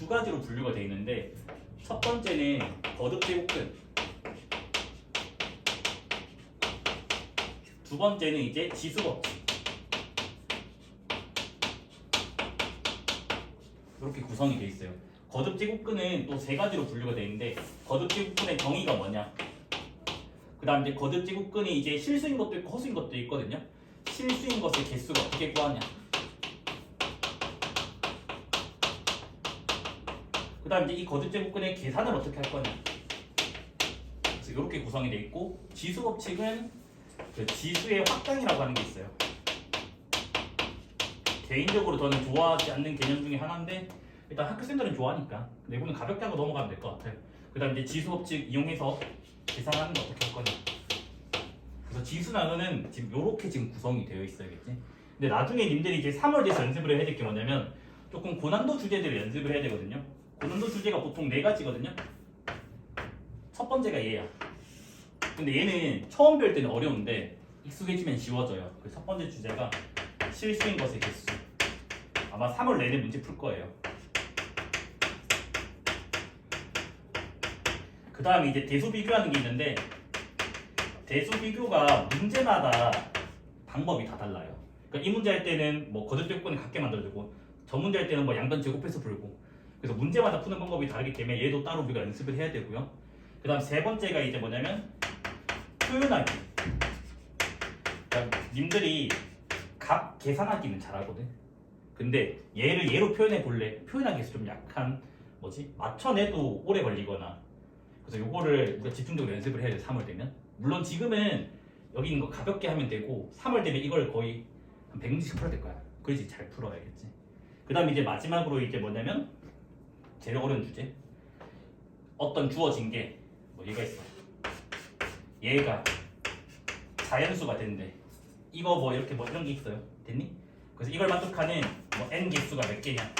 두 가지로 분류가 되어 있는데 첫 번째는 거듭 제곱근, 두 번째는 이제 지수법칙. 이렇게 구성이 되어 있어요. 거듭 제곱근은 또 세 가지로 분류가 되어 있는데 거듭 제곱근의 정의가 뭐냐? 그 다음 이제 거듭 제곱근이 이제 실수인 것도 있고 허수인 것도 있거든요. 실수인 것의 개수를 어떻게 구하냐? 그 다음 이제 이 거듭 제곱근의 계산을 어떻게 할 거냐? 그래서 이렇게 구성이 되어 있고 지수 법칙은 그 지수의 확장이라고 하는 게 있어요. 개인적으로 저는 좋아하지 않는 개념 중에 하나인데 일단 학교생들은 좋아하니까 근데 이거는 가볍게 하고 넘어가면 될 것 같아요. 그 다음 이제 지수 법칙 이용해서 계산하는 거 어떻게 할 거냐. 그래서 지수 나누는 지금 요렇게 지금 구성이 되어 있어야겠지. 근데 나중에 님들이 이제 3월 돼서 연습을 해야 될 게 뭐냐면 조금 고난도 주제들을 연습을 해야 되거든요. 고난도 주제가 보통 4가지거든요. 첫 번째가 얘야. 근데 얘는 처음 배울 때는 어려운데 익숙해지면 쉬워져요. 그 첫 번째 주제가 실수인 것의 개수. 아마 3월 내내 문제 풀 거예요. 그 다음에 이제 대수 비교하는 게 있는데 대수 비교가 문제마다 방법이 다 달라요. 그러니까 이 문제 할 때는 뭐 거듭 제곱근을 같게 만들어주고 저 문제 할 때는 뭐 양변 제곱해서 풀고 그래서 문제마다 푸는 방법이 다르기 때문에 얘도 따로 우리가 연습을 해야 되고요. 그 다음 세 번째가 이제 뭐냐면 표현하기. 그러니까 님들이 값 계산하기는 잘하거든. 근데 얘를 얘로 표현해 볼래? 표현하기에서 좀 약한 맞춰내도 오래 걸리거나 그래서 요거를 우리가 집중적으로 연습을 해야 돼. 3월 되면 물론 지금은 여기 있는 거 가볍게 하면 되고 3월 되면 이걸 거의 한 100문제씩 풀어야 될 거야. 그래야지 잘 풀어야겠지. 그 다음에 이제 마지막으로 이제 뭐냐면 제일 어려운 주제 어떤 주어진 게 얘가 있어. 얘가 자연수가 된대. 이거 이렇게 이런 게 있어요. 됐니? 그래서 이걸 만족하는 n 개수가 몇 개냐.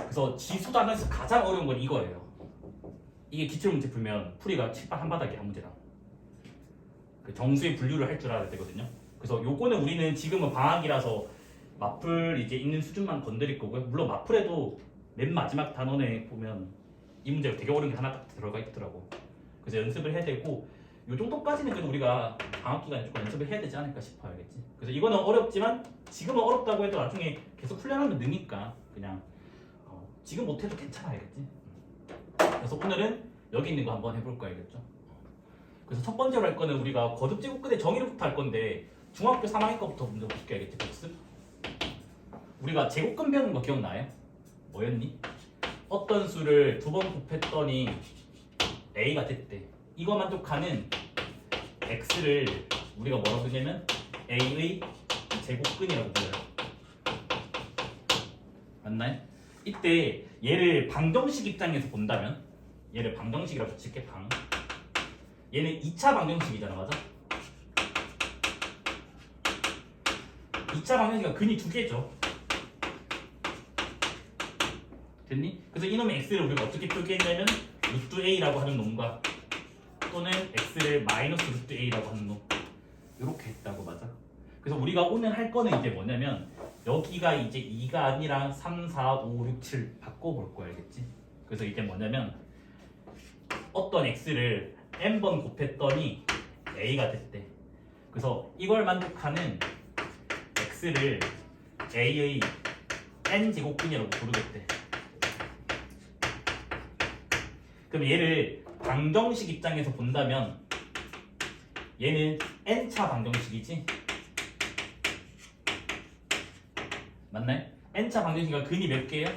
그래서 지수 단원에서 가장 어려운 건 이거예요. 이게 기출문제 풀면 풀이가 칠판 한 바닥에 한 문제다. 그 정수의 분류를 할 줄 알아야 되거든요. 그래서 요거는 우리는 지금은 방학이라서 마플 이제 있는 수준만 건드릴 거고요. 물론 마플에도 맨 마지막 단원에 보면 이 문제가 되게 어려운 게 하나 딱 들어가 있더라고. 그래서 연습을 해야 되고 요 정도까지는 그래도 우리가 방학 기간에 조금 연습을 해야 되지 않을까 싶어요. 알겠지? 그래서 이거는 어렵지만 지금은 어렵다고 해도 나중에 계속 훈련하면 느니까 그냥 지금 못해도 괜찮아. 알겠지? 그래서 오늘은 여기 있는 거 한번 해볼 거 알겠죠? 그래서 첫 번째로 할 거는 우리가 거듭 제곱근의 정의로부터 할 건데 중학교 3학년 거부터 먼저 볼게. 알겠지? 복습. 우리가 제곱근 배우는 거 기억나요? 뭐였니? 어떤 수를 두 번 곱했더니 a가 됐대. 이거 만족하는 x를 우리가 뭐라고 부르냐면 a의 제곱근이라고 불러요. 맞나요? 이때 얘를 방정식 입장에서 본다면 얘를 방정식이라고 칠게. 방. 얘는 2차 방정식이잖아. 맞아? 2차 방정식은 근이 두 개죠. 됐니? 그래서 이놈의 x를 우리가 어떻게 표기했냐면 루트 a라고 하는 놈과 또는 x를 마이너스 루트 a라고 하는 놈 이렇게 했다고. 맞아? 그래서 우리가 오늘 할 거는 이제 뭐냐면 여기가 이제 2가 아니라 3, 4, 5, 6, 7 바꿔볼 거야. 알겠지? 그래서 이제 뭐냐면 어떤 x를 n번 곱했더니 a가 됐대. 그래서 이걸 만족하는 x를 a의 n제곱근이라고 부르겠대. 그럼 얘를 방정식 입장에서 본다면 얘는 n차 방정식이지? 맞나요? n차 방정식이가 근이 몇 개예요?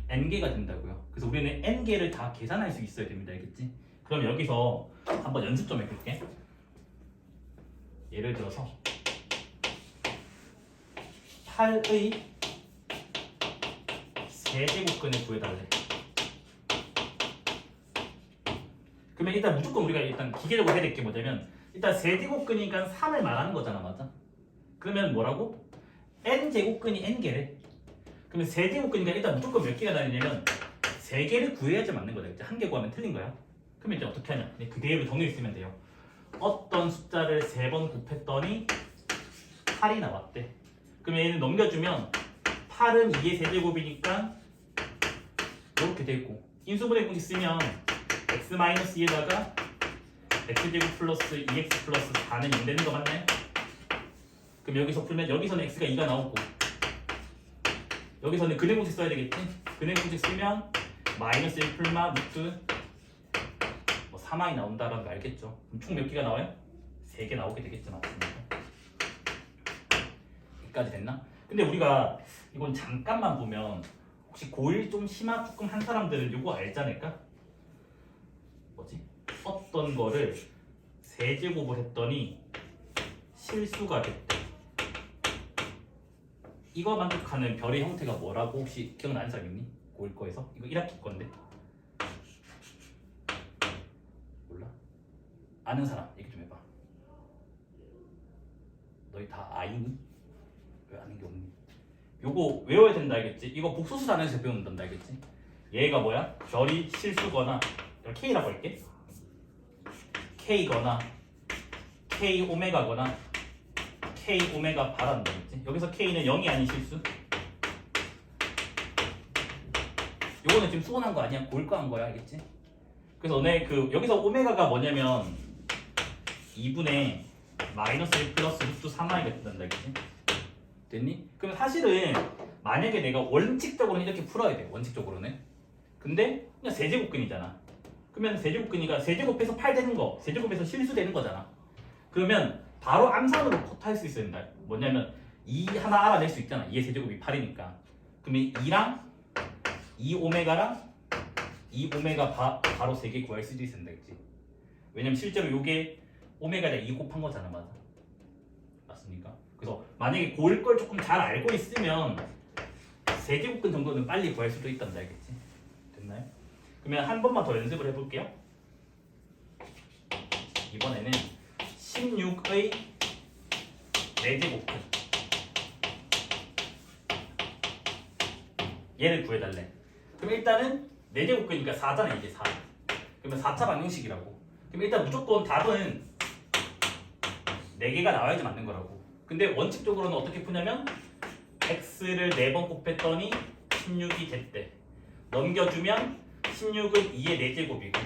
n개가 된다고요. 그래서 우리는 n개를 다 계산할 수 있어야 됩니다. 알겠지? 그럼 여기서 한번 연습 좀 해볼게. 예를 들어서 8의 세제곱근을 구해달래. 그러면 일단 무조건 우리가 일단 기계적으로 해야 될 게 뭐냐면 일단 세제곱근이니까 3을 말하는 거잖아. 맞아? 그러면 뭐라고? n제곱근이 n개래. 그러면 세제곱근이니까 일단 무조건 몇 개가 다니냐면 3개를 구해야지 맞는 거다. 이제 한 개 구하면 틀린 거야. 그러면 이제 어떻게 하냐? 그대로 정의를 쓰면 돼요. 어떤 숫자를 3번 곱했더니 8이 나왔대. 그러면 얘는 넘겨주면 8은 2의 세제곱이니까 이렇게 되고 인수분해 공식 쓰면 x-2에다가 x제곱 플러스 2x 플러스 4는 0 되는 거 맞나요? 그럼 여기서 풀면 여기서는 x가 2가 나오고 여기서는 근해 공식 써야 되겠지? 근해 공식 쓰면 마이너스 1 풀마 루트 3i 나온다라는 거 알겠죠? 그럼 총 몇 개가 나와요? 3개 나오게 되겠죠, 맞습니까? 여기까지 됐나? 근데 우리가 이건 잠깐만 보면 혹시 고1 좀 심화 조금 한 사람들은 이거 알지 않을까? 뭐지? 어떤 거를 세제곱을 했더니 실수가 됐대. 이거 만족하는 별의 형태가 뭐라고 혹시 기억나는 사람 있니? 고1 거에서? 이거 1학기 건데 몰라? 아는 사람 얘기 좀 해봐. 너희 다 아이니? 왜 아는 게 없니? 요거 외워야 된다 알겠지? 이거 복소수 단위에서 배운단다 알겠지? 얘가 뭐야? 별이 실수거나 K라고 할게. K거나 K 오메가거나 K 오메가 바란다 알겠지? 여기서 K는 0이 아닌 실수. 요거는 지금 수원한 거 아니야? 고1 거 한 거야 알겠지? 그래서 너네 그 여기서 오메가가 뭐냐면 2분의 마이너스 1 플러스 루트 3i가 된다 알겠지? 됐니? 그럼 사실은 만약에 내가 원칙적으로는 이렇게 풀어야 돼. 원칙적으로는. 근데 그냥 세제곱근이잖아. 그러면 세제곱근이가 세제곱해서 8 되는 거, 세제곱해서 실수 되는 거잖아. 그러면 바로 암산으로 커트할 수 있어야 된다. 뭐냐면 2 하나 알아낼 수 있잖아. 2의 세제곱이 8이니까. 그러면 2랑 2 오메가랑 2 오메가 바로 3개 구할 수도 있습니다. 그치? 왜냐면 실제로 요게 오메가에다 2 곱한 거잖아. 맞아? 맞습니까? 그래서 만약에 고일 걸 조금 잘 알고 있으면 세제곱근 정도는 빨리 구할 수도 있단다. 알겠지? 됐나요? 그러면 한 번만 더 연습을 해볼게요. 이번에는 16의 4제곱근 얘를 구해달래. 그럼 일단은 4제곱근이니까 4잖아. 이게 4. 그러면 4차 방정식이라고. 그럼 일단 무조건 답은 4개가 나와야지 맞는 거라고. 근데 원칙적으로는 어떻게 푸냐면 x를 4번 곱했더니 16이 됐대. 넘겨주면 16은 2의 4제곱이고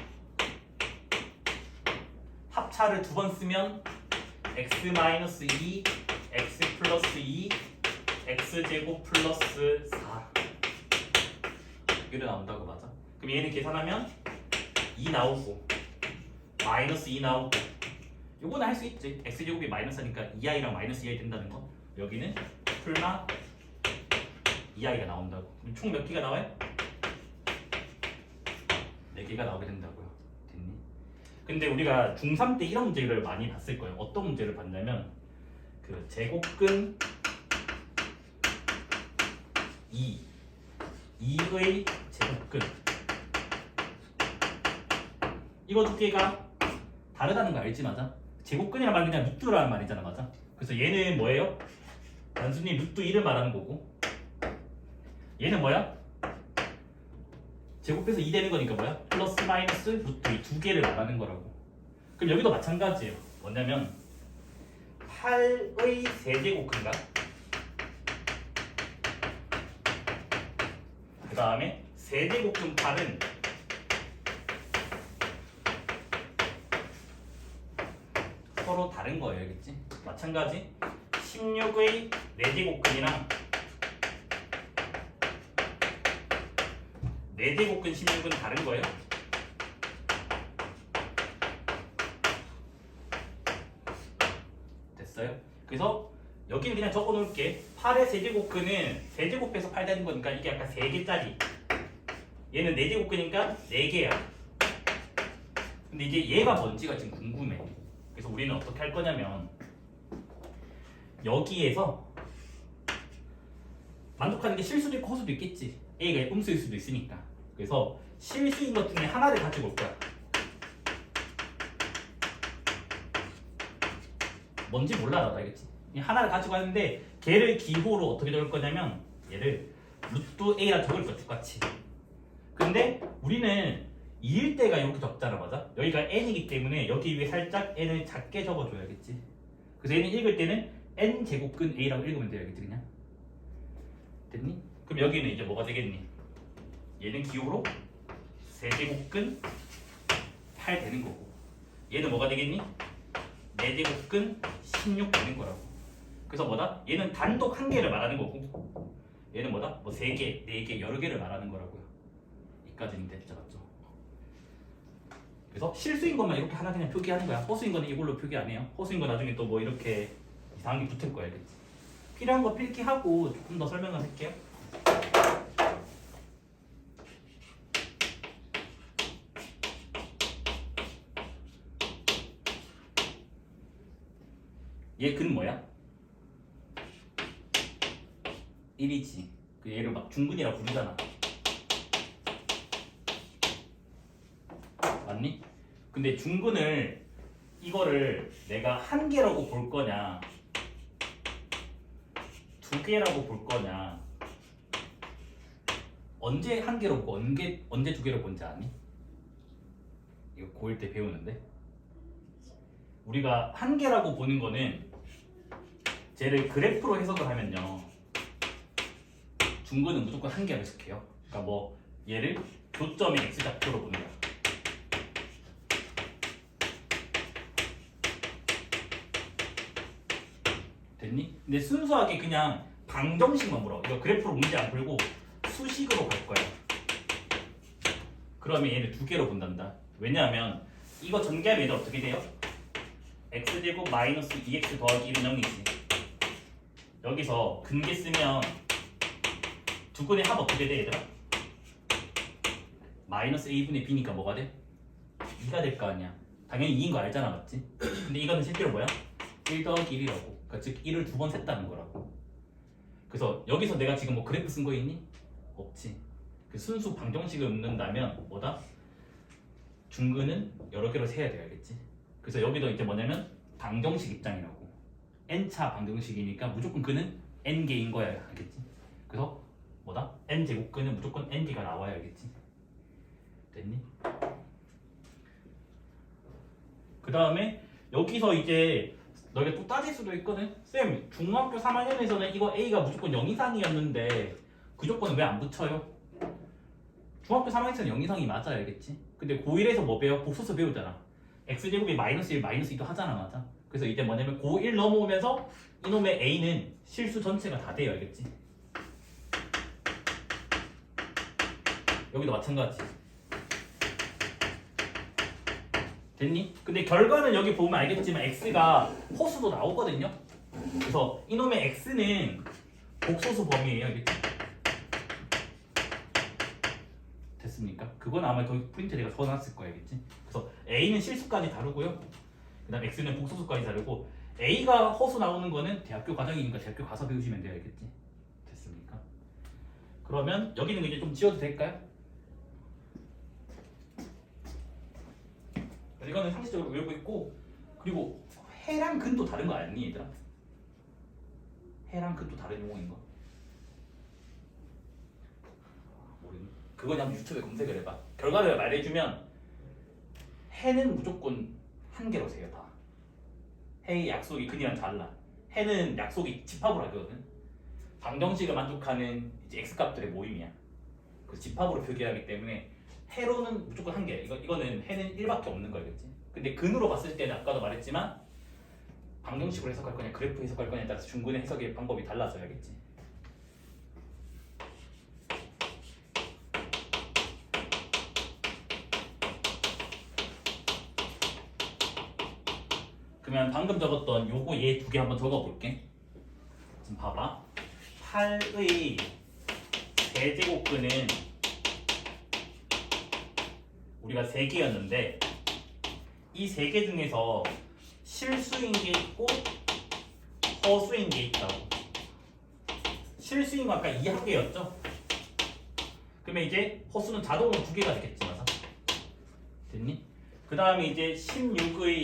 합차를 2번 쓰면 x-2, x 플러스 2, x제곱 플러스 4 이렇게 나온다고. 맞아? 그럼 얘는 계산하면 2 나오고 마이너스 2 나오고 요거는 할 수 있지. x제곱이 마이너스니까 2i랑 마이너스 2i 된다는 거. 여기는 풀마 2i가 나온다고. 그럼 총 몇 개가 나와요? 4개가 나오게 된다고요. 됐니? 근데 우리가 중3 때 이런 문제를 많이 봤을 거예요. 어떤 문제를 봤냐면 그 제곱근 2의 제곱근 이거 두 개가 다르다는 거 알지? 맞아? 제곱근이란 말은 그냥 루트라는 말이잖아. 맞아? 그래서 얘는 뭐예요? 단순히 루트 2를 말하는 거고 얘는 뭐야? 제곱해서 2 되는 거니까 뭐야? 플러스 마이너스 루트 2 두 개를 말하는 거라고. 그럼 여기도 마찬가지예요. 뭐냐면 8의 세제곱근과 그 다음에 세제곱근 8은 서로 다른 거예요. 알겠지? 마찬가지 16의 4제곱근이랑 4제곱근 16은 다른 거예요. 됐어요? 그래서 여기는 그냥 적어 놓을게. 8의 세제곱근은 세제곱해서 8 되는 거니까 이게 약간 3개짜리. 얘는 4제곱근이니까 4개야. 근데 이제 얘가 뭔지가 지금 궁금해. 그래서 우리는 어떻게 할 거냐면 여기에서 만족하는 게 실수도 있고 허수도 있겠지. A가 음수일 수도 있으니까. 그래서 실수인 것 중에 하나를 가지고 올 거야. 뭔지 몰라 나도. 알겠지? 하나를 가지고 왔는데 걔를 기호로 어떻게 적을 거냐면 얘를 루트 A라 적을 거야. 똑같이. 근데 우리는 2일 때가 이렇게 적잖아. 맞아? 여기가 n이기 때문에 여기 위에 살짝 n을 작게 적어줘야겠지. 그래서 얘는 읽을 때는 n제곱근 a라고 읽으면 돼야겠지. 그냥 됐니? 그럼 여기는 이제 뭐가 되겠니? 얘는 기호로 세제곱근 8 되는 거고, 얘는 뭐가 되겠니? 4제곱근 16 되는 거라고. 그래서 뭐다? 얘는 단독 한 개를 말하는 거고, 얘는 뭐다? 뭐 3개, 4개, 여러 개를 말하는 거라고요. 이까지는 됐죠, 맞죠? 그래서 실수인 것만 이렇게 하나 그냥 표기하는 거야. 허수인 거는 이걸로 표기 안 해요. 허수인 거 나중에 또 뭐 이렇게 이상하게 붙을 거야, 알겠지? 필요한 거 필기하고 조금 더 설명을 할게요. 얘 근 뭐야? 1이지. 그 얘를 막 중근이라 부르잖아. 맞니? 근데 중근을 이거를 내가 한 개라고 볼 거냐, 두 개라고 볼 거냐, 언제 한 개로 보고 언제 두 개로 본지 아니? 이거 고1 때 배우는데, 우리가 한 개라고 보는 거는 쟤를 그래프로 해석을 하면요, 중근은 무조건 한 개로 해석해요. 그러니까 뭐 얘를 교점의 x좌표로 보는 거야. 됐니? 근데 순수하게 그냥 방정식만 물어. 이거 그래프로 문제 안 풀고 수식으로 갈 거야. 그러면 얘를 두 개로 본단다. 왜냐하면 이거 전개하면 얘들 어떻게 돼요? x제곱 마이너스 2x 더하기 1은 0이지. 여기서 근계 쓰면 두 근의 합 어떻게 돼, 얘들아? 마이너스 a분의 b니까 뭐가 돼? 2가 될 거 아니야. 당연히 2인 거 알잖아, 맞지? 근데 이거는 실제로 뭐야? 1 더하기 1이라고. 그러니까 즉 1을 두 번 셌다는 거라고. 그래서 여기서 내가 지금 뭐 그래프 쓴 거 있니? 없지. 그 순수 방정식을 읊는다면 뭐다? 중근은 여러 개로 세야 돼, 알겠지? 그래서 여기도 이제 뭐냐면 방정식 입장이라고. n차 방정식이니까 무조건 근은 n개인 거야, 알겠지? 그래서 뭐다? n제곱근은 무조건 n개가 나와야 알겠지? 됐니? 그 다음에 여기서 이제 너희가 또 따질 수도 있거든. 쌤, 중학교 3학년에서는 이거 A가 무조건 0 이상이었는데 그 조건은 왜 안 붙여요? 중학교 3학년에서는 0 이상이 맞아야 알겠지? 근데 고1에서 뭐 배워? 복소수 배우잖아. x제곱이 마이너스 1, 마이너스 2도 하잖아, 맞아? 그래서 이제 뭐냐면 고1 넘어오면서 이놈의 A는 실수 전체가 다 돼요, 알겠지? 여기도 마찬가지. 됐니? 근데 결과는 여기 보면 알겠지만 x가 허수도 나오거든요. 그래서 이놈의 x는 복소수 범위예요, 알겠지? 됐습니까? 그건 아마 거기 프린트 내가 써놨을 거야, 알겠지? 그래서 a는 실수까지 다루고요. 그다음 x는 복소수까지 다루고, a가 허수 나오는 거는 대학교 과정이니까 대학교 가서 배우시면 돼요, 알겠지? 됐습니까? 그러면 여기는 이제 좀 지워도 될까요? 이거는 상식적으로 외우고 있고, 그리고 해랑 근도 다른 거 아니, 얘들아? 해랑 근도 다른 용어인 거? 모르니? 그거 그냥 유튜브에 검색을 해봐. 결과를 말해주면 해는 무조건 한 개로 세요, 다. 해의 약속이 근이랑 달라. 해는 약속이 집합으로 하거든. 방정식을 만족하는 이제 x값들의 모임이야. 그래서 집합으로 표기하기 때문에 해로는 무조건 한 개. 이거는 해는 1밖에 없는 거겠지. 근데 근으로 봤을 때는 아까도 말했지만 방정식으로 해석할 거냐 그래프 해석할 거냐에 따라서 중근의 해석의 방법이 달라져야겠지. 그러면 방금 적었던 요거 얘 두 개 한번 적어볼게. 지금 봐봐. 8의 대제곱근은 우리가 3개였는데 이 3개 중에서 실수인 게 있고 허수인 게 있다고. 실수인 거 아까 2합계였죠? 그러면 이제 허수는 자동으로 2개가 되겠지, 맞아? 됐니? 그 다음에 이제 16의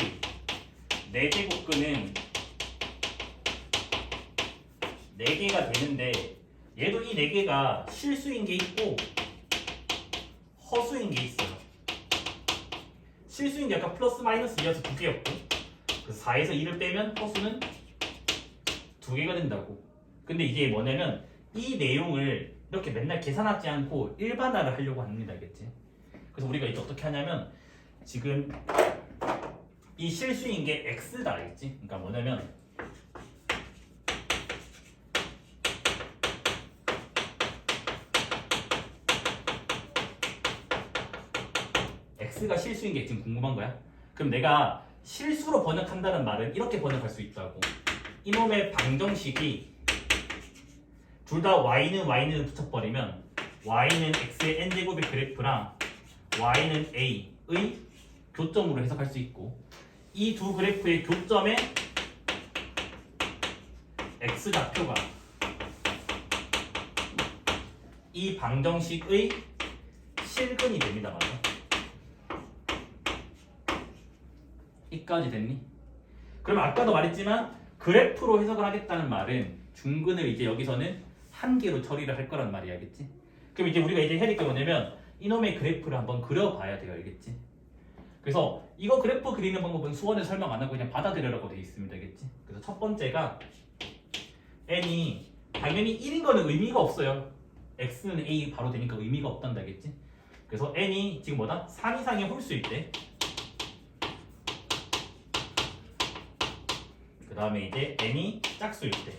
4제곱근은 4개가 되는데 얘도 이 4개가 실수인 게 있고 허수인 게 있어요. 실수인 게 아까 플러스 마이너스 2여서 2개였고, 그래서 4에서 2를 빼면 허수는 2개가 된다고. 근데 이게 뭐냐면 이 내용을 이렇게 맨날 계산하지 않고 일반화를 하려고 합니다. 알겠지? 그래서 우리가 이제 어떻게 하냐면 지금 이 실수인 게 x다. 알겠지? 그러니까 뭐냐면 x가 실수인 게 지금 궁금한 거야? 그럼 내가 실수로 번역한다는 말은 이렇게 번역할 수 있다고. 이놈의 방정식이 둘 다 y는 붙여버리면 y는 x의 n제곱의 그래프랑 y는 a의 교점으로 해석할 수 있고, 이 두 그래프의 교점에 x좌표가 이 방정식의 실근이 됩니다. 맞아? 이까지 됐니? 그럼 아까도 말했지만 그래프로 해석을 하겠다는 말은 중근을 이제 여기서는 한 개로 처리를 할 거란 말이야. 알겠지? 그럼 이제 우리가 이제 해야 될 게 뭐냐면 이놈의 그래프를 한번 그려봐야 돼요. 알겠지? 그래서 이거 그래프 그리는 방법은 수원에 설명 안 하고 그냥 받아들여라고 돼 있습니다. 알겠지? 그래서 첫 번째가 n이 당연히 1인 거는 의미가 없어요. x는 a 바로 되니까 의미가 없단다. 알겠지? 그래서 n이 지금 뭐다? 3 이상의 홀수일 때, 그 다음에 이제 n이 짝수일 때.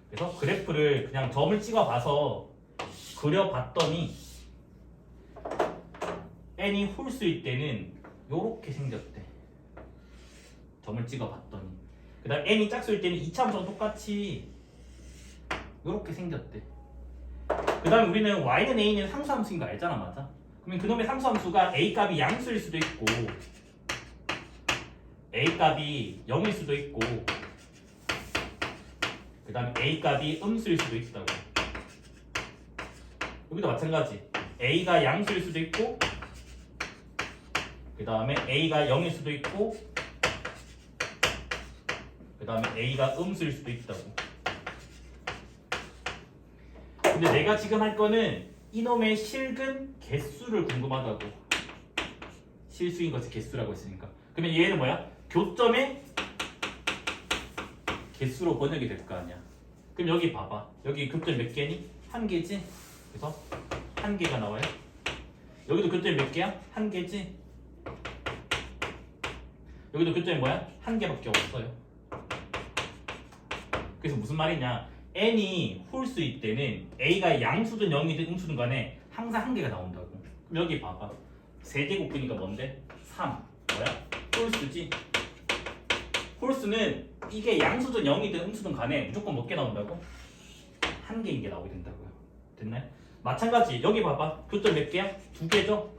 그래서 그래프를 그냥 점을 찍어봐서 그려봤더니 n이 홀수일 때는 요렇게 생겼대. 점을 찍어봤더니. 그 다음 n이 짝수일 때는 2차함수랑 똑같이 요렇게 생겼대. 그 다음에 우리는 y는 a는 상수함수인 거 알잖아. 맞아? 그러면 그놈의 상수함수가 a 값이 양수일 수도 있고 a 값이 0일 수도 있고 그 다음에 a 값이 음수일 수도 있다고. 여기도 마찬가지. a가 양수일 수도 있고 그 다음에 a가 0일 수도 있고 그 다음에 a가 음수일 수도 있다고. 근데 내가 지금 할 거는 이놈의 실근 개수를 궁금하다고. 실수인 것의 개수라고 했으니까. 그러면 얘는 뭐야? 교점의 개수로 번역이 될 거 아니야. 그럼 여기 봐봐. 여기 교점 몇 개니? 한 개지? 그래서 한 개가 나와요. 여기도 교점이 몇 개야? 한 개지? 여기도 교점이 뭐야? 한 개밖에 없어요. 그래서 무슨 말이냐? n이 홀수일 때는 a가 양수든 0이든 음수든 간에 항상 한 개가 나온다고. 그럼 여기 봐봐. 세제곱이니까 뭔데? 3. 뭐야? 홀수지? 홀수는 이게 양수든 0이든 음수든 간에 무조건 몇 개 나온다고? 한 개인 게 나오게 된다고요. 됐나요? 마찬가지 여기 봐봐. 교점 몇 개야? 두 개죠?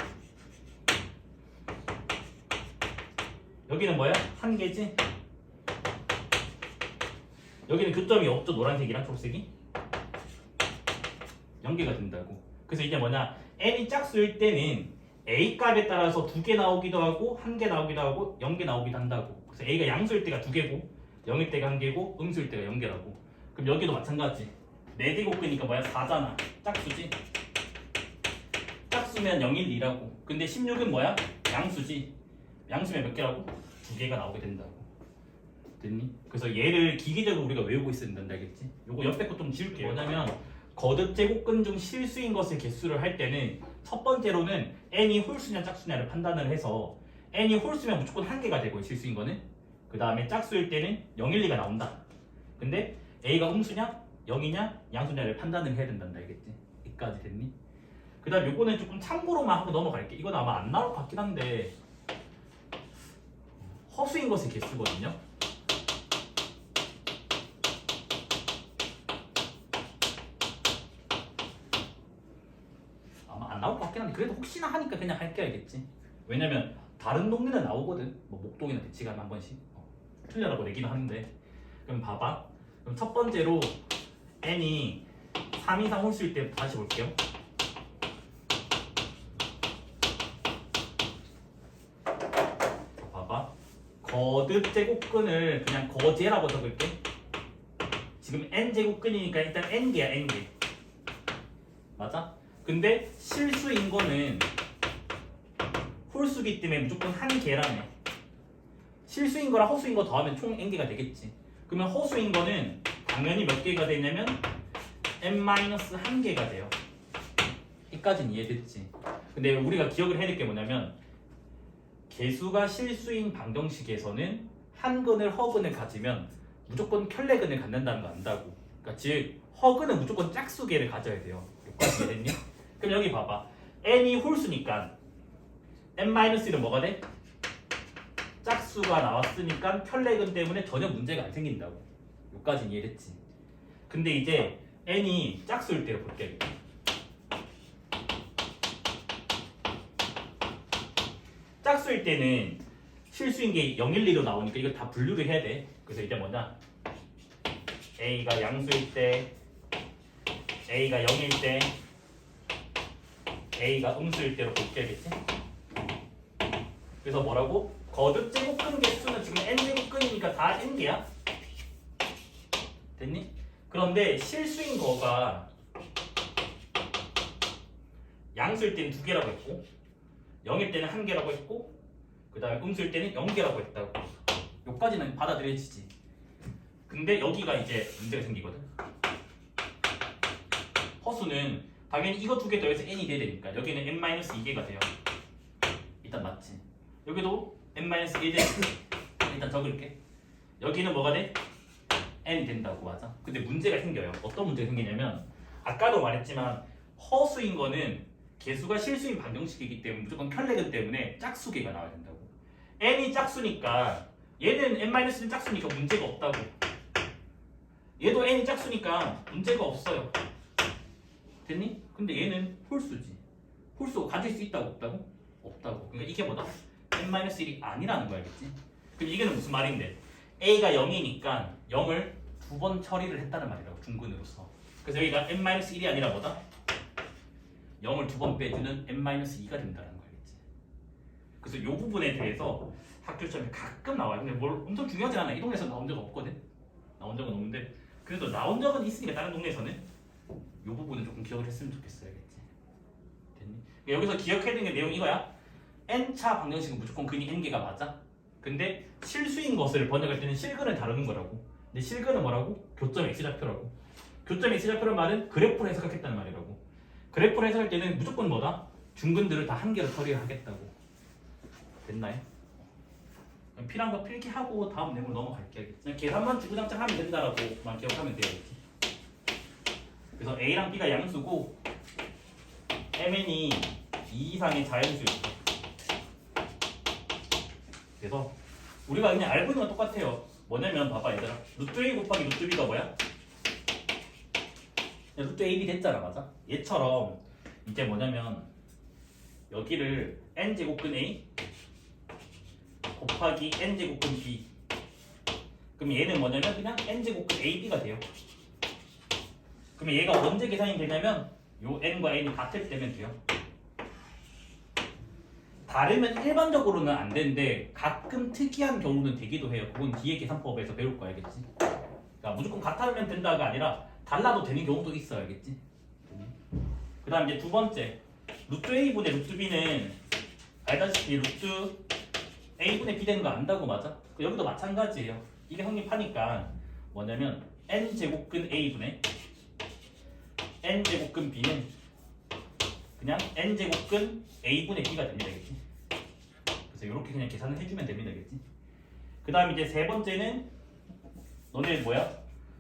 여기는 뭐야? 한 개지? 여기는 교점이 없죠. 노란색이랑 초록색이 0개가 된다고. 그래서 이게 뭐냐, n이 짝수일 때는 a 값에 따라서 두 개 나오기도 하고 한 개 나오기도 하고 0개 나오기도 한다고. 그래서 a가 양수일 때가 두 개고 0일 때가 한 개고 음수일 때가 0개라고. 그럼 여기도 마찬가지. 4제곱이니까 뭐야? 4잖아. 짝수지? 짝수면 0, 1, 2라고. 근데 16은 뭐야? 양수지? 양수면 몇 개라고? 두 개가 나오게 된다고. 됐니? 그래서 얘를 기계적으로 우리가 외우고 있어야 된다. 알겠지? 요거 옆에 거 좀 지울게요. 뭐냐면 거듭 제곱근 중 실수인 것의 개수를 할 때는 첫 번째로는 n이 홀수냐 짝수냐를 판단을 해서 n이 홀수면 무조건 한 개가 되고 실수인 거는, 그 다음에 짝수일 때는 0, 1, 2가 나온다. 근데 a가 음수냐 0이냐 양수냐를 판단을 해야 된단다. 알겠지? 여기까지 됐니? 그 다음 요거는 조금 참고로만 하고 넘어갈게. 이건 아마 안 나올 것 같긴 한데 허수인 것의 개수거든요. 아마 안 나올 것 같긴 한데 그래도 혹시나 하니까 그냥 할게. 알겠지? 왜냐면 다른 동네는 나오거든. 뭐 목동이나 대치가면 한 번씩 틀려라고 내기는 하는데. 그럼 봐봐. 그럼 첫 번째로 n이 3 이상 홀수일 때 다시 볼게요. 봐봐. 거듭 제곱근을 그냥 거제라고 적을게. 지금 n 제곱근이니까 일단 n개야. n개 맞아? 근데 실수인 거는 홀수기 때문에 무조건 한 개라네. 실수인 거랑 허수인 거 더하면 총 n개가 되겠지. 그러면 허수인 거는 당연히 몇 개가 되냐면 n-1개가 돼요. 여기까지는 이해됐지? 근데 우리가 기억을 해야 될 게 뭐냐면 개수가 실수인 방정식에서는 한근을 허근을 가지면 무조건 켤레근을 갖는다는 거 안다고. 그러니까 즉 허근은 무조건 짝수개를 가져야 돼요. 여기까지 이해됐니? 그럼 여기 봐봐. n이 홀수니까 n-1은 뭐가 돼? 짝수가 나왔으니까 켤레근 때문에 전혀 문제가 안 생긴다고. 여기까지 이해됐지? 근데 이제 n이 짝수일 때로 볼게. 짝수일 때는 실수인 게 0, 1, 2로 나오니까 이거 다 분류를 해야 돼. 그래서 이제 뭐냐? a가 양수일 때, a가 0일 때, a가 음수일 때로 볼게야겠지? 그래서 뭐라고? 거듭 제곱근 개수는 지금 n 제곱근이니까 다 n개야. 됐니? 그런데 실수인 거가 양수일 때는 2개라고 했고 0일 때는 1개라고 했고 그 다음에 음수일 때는 0개라고 했다고. 여기까지는 받아들여지지. 근데 여기가 이제 문제가 생기거든. 허수는 당연히 이거 2개 더해서 n이 돼야 되니까 여기는 n-2개가 돼요. 일단 맞지? 여기도 n-1개 일단 적을게. 여기는 뭐가 돼? n 된다고. 맞아. 근데 문제가 생겨요. 어떤 문제가 생기냐면 아까도 말했지만 허수인 거는 개수가 실수인 방정식이기 때문에 무조건 켤레근 때문에 짝수개가 나와야 된다고. n이 짝수니까 얘는 n-는 짝수니까 문제가 없다고. 얘도 n이 짝수니까 문제가 없어요. 됐니? 근데 얘는 홀수지. 홀수가 가질 수 있다고 없다고? 없다고. 그러니까 이게 뭐다? n-1이 아니라는 거야. 알겠지? 그럼 이게 무슨 말인데? a가 0이니까 0을 2번 처리를 했다는 말이라고. 중근으로서. 그래서 여기가 n-1이 아니라 뭐다? 0을 2번 빼주는 n-2가 된다는 거 알겠지? 그래서 이 부분에 대해서 학교 시험에 가끔 나와요. 근데 뭘 엄청 중요하지 않아. 이 동네에서 나온 적 없거든. 나온 적은 없는데 그래도 나온 적은 있으니까 다른 동네에서는 이 부분은 조금 기억을 했으면 좋겠어. 알겠지? 됐니? 여기서 기억해야 되는 내용이 이거야. n차 방정식은 무조건 근이 n개가 맞아. 근데 실수인 것을 번역할 때는 실근을 다루는 거라고. 근데 실근은 뭐라고? 교점 x좌표라고. 교점 x좌표란 말은 그래프를 해석하겠다는 말이라고. 그래프를 해석할 때는 무조건 뭐다? 중근들을 다 한 개로 처리하겠다고. 됐나요? 필요한 거 필기하고 다음 내용으로 넘어갈게. 알겠지? 그냥 계산만 주구장창 하면 된다라고만 기억하면 돼야겠지. 그래서 a랑 b가 양수고 mn이 2 이상의 자연수였어. 그래서 우리가 그냥 알고 있는 건 똑같아요. 뭐냐면 봐봐 얘들아. 루트 a 곱하기 루트 b가 뭐야? 루트 ab 됐잖아. 맞아? 얘처럼 이제 뭐냐면 여기를 n제곱근 a 곱하기 n제곱근 b. 그럼 얘는 뭐냐면 그냥 n제곱근 ab가 돼요. 그러면 얘가 언제 계산이 되냐면 요 n과 n이 같을 때면 돼요. 다르면 일반적으로는 안 되는데 가끔 특이한 경우는 되기도 해요. 그건 뒤에 계산법에서 배울 거야. 알겠지? 그러니까 무조건 같으면 된다가 아니라 달라도 되는 경우도 있어. 알겠지? 그 다음 이제 두 번째 루트 a분의 루트 b는 알다시피 루트 a분의 b 되는 거 안다고. 맞아? 여기도 마찬가지예요. 이게 성립하니까 뭐냐면 n제곱근 a분의 n제곱근 b는 그냥 n제곱근 a분의 b가 됩니다. 알겠지? 그래서 이렇게 그냥 계산을 해주면 됩니다. 알겠지? 그 다음 이제 세 번째는 너네 뭐야?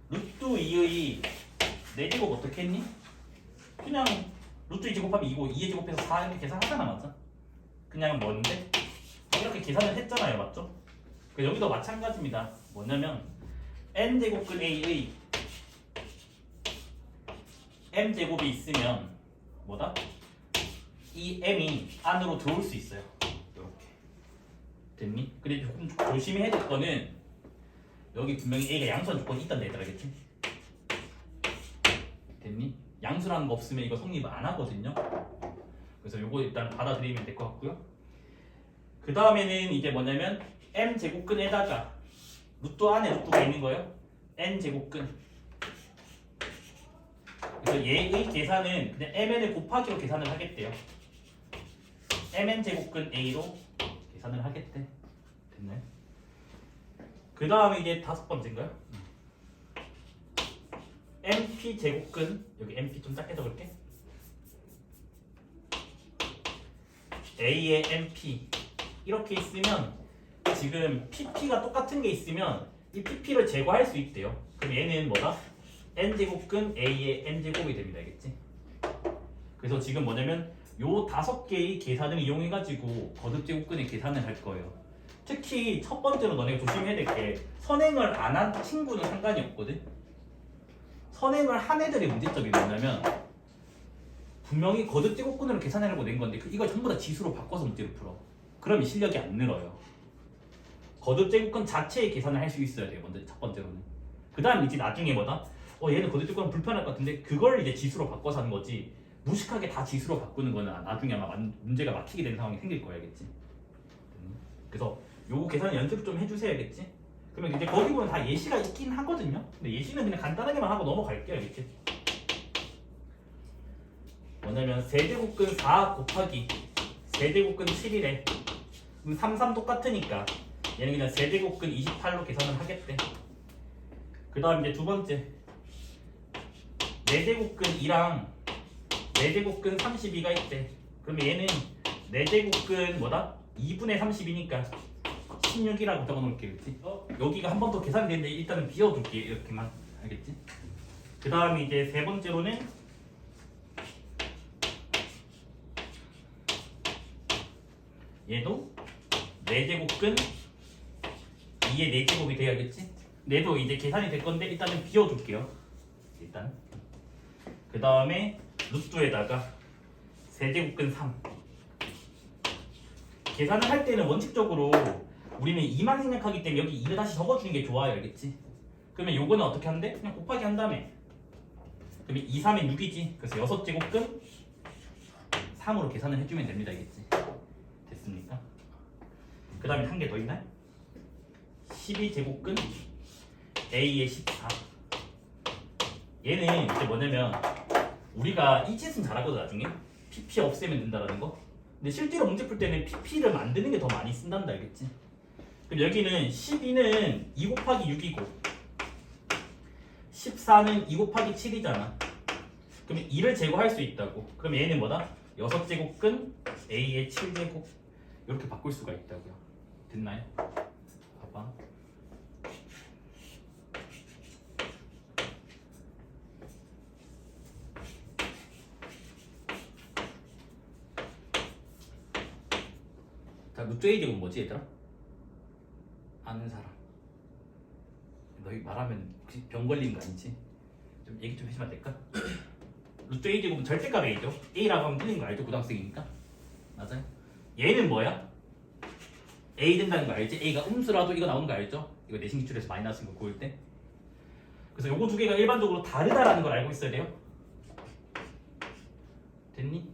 루트 2의 4제곱 어떻게 했니? 그냥 루트 2 제곱하면 2고 2의 제곱해서 4 이렇게 계산하잖아. 맞아? 그냥 뭔데? 이렇게 계산을 했잖아요. 맞죠? 여기도 마찬가지입니다. 뭐냐면 n제곱근 a의 m제곱이 있으면 뭐다? 이 m이 안으로 들어올 수 있어요. 이렇게 됐니? 근데 조금 조심해야 될 거는 여기 분명히 a가 양수한 조건이 있단 얘들아. 알겠지? 됐니? 양수라는 거 없으면 이거 성립을 안 하거든요. 그래서 요거 일단 받아들이면 될 것 같고요. 그 다음에는 이제 뭐냐면 m제곱근에다가 루트 안에 루트가 있는 거예요. n제곱근. 그래서 얘의 계산은 그냥 mn을 곱하기로 계산을 하겠대요. mn제곱근 a로 계산을 하겠대. 됐나요? 그 다음에 이제 5번째인가요? MP 제곱근 여기 MP 좀 작게 적을게. A의 MP 이렇게 있으면 지금 PP가 똑같은 게 있으면 이 PP를 제거할 수 있대요. 그럼 얘는 뭐다? N제곱근 A의 N제곱이 됩니다. 알겠지? 그래서 지금 뭐냐면 요 5개의 계산을 이용해가지고 거듭제곱근의 계산을 할 거예요. 특히 첫 번째로 너네가 조심해야 될 게 선행을 안 한 친구는 상관이 없거든. 선행을 한 애들의 문제점이 뭐냐면 분명히 거듭제곱근으로 계산하려고 낸 건데 이걸 전부 다 지수로 바꿔서 문제를 풀어. 그럼 이 실력이 안 늘어요. 거듭제곱근 자체의 계산을 할 수 있어야 돼요. 먼저 첫 번째로는. 그 다음 이제 나중에 뭐다? 얘는 거듭제곱근 불편할 것 같은데 그걸 이제 지수로 바꿔서 하는 거지. 무식하게 다 지수로 바꾸는 거는 나중에 아마 문제가 막히게 되는 상황이 생길 거야, 알겠지? 그래서 요거 계산 연습 좀 해주세요, 알겠지? 그러면 이제 거기 보면 다 예시가 있긴 하거든요. 근데 예시는 그냥 간단하게만 하고 넘어갈게요, 알겠지? 뭐냐면 세제곱근 4 곱하기 세제곱근 7이래. 그럼 3, 3 똑같으니까 얘는 그냥 세제곱근 28로 계산을 하겠대. 그 다음 이제 두 번째 4제곱근 2랑 4제곱근 32가 있대. 그러면 얘는 4제곱근 뭐다? 2분의 30이니까 16이라고 적어놓을게, 그렇지? 여기가 한 번 더 계산이 되는데 일단은 비워둘게, 이렇게만. 알겠지? 그 다음에 이제 세 번째로는 얘도 4제곱근 2의 4제곱이 돼야겠지? 얘도 이제 계산이 될 건데 일단은 비워둘게요. 일단 그 다음에 루트에다가 세제곱근 3 계산을 할 때는 원칙적으로 우리는 2만 생각하기 때문에 여기 2를 다시 적어주는 게 좋아요, 알겠지? 그러면 요거는 어떻게 한대? 그냥 곱하기 한 다음에 그러면 2, 3은 6이지. 그래서 6제곱근 3으로 계산을 해주면 됩니다, 알겠지? 됐습니까? 그 다음에 한 개 더 있나요? 12제곱근 A의 14 얘는 이제 뭐냐면 우리가 이 짓은 잘하거든 나중에 PP 없애면 된다라는 거. 근데 실제로 문제 풀 때는 PP를 만드는 게 더 많이 쓴단다, 알겠지? 그럼 여기는 12는 2 곱하기 6이고 14는 2 곱하기 7이잖아. 그러면 2를 제거할 수 있다고. 그럼 얘는 뭐다? 6제곱근 A의 7제곱 이렇게 바꿀 수가 있다고요. 됐나요? 봐봐. 자, 루트 A 제곱은 뭐지, 얘들아? 아는 사람. 너희 말하면 혹시 병 걸린 거 아니지? 좀 얘기 좀 해주면 안 될까? 루트 A 제곱은 절대값 A죠. A라고 하면 틀린 거 알죠? 고등학생이니까. 맞아요. 얘는 뭐야? A 된다는 거 알지? A가 음수라도 이거 나오는 거 알죠? 이거 내신 기출에서 많이 나왔으니까 고일 때. 그래서 요거 두 개가 일반적으로 다르다라는 걸 알고 있어야 돼요. 됐니?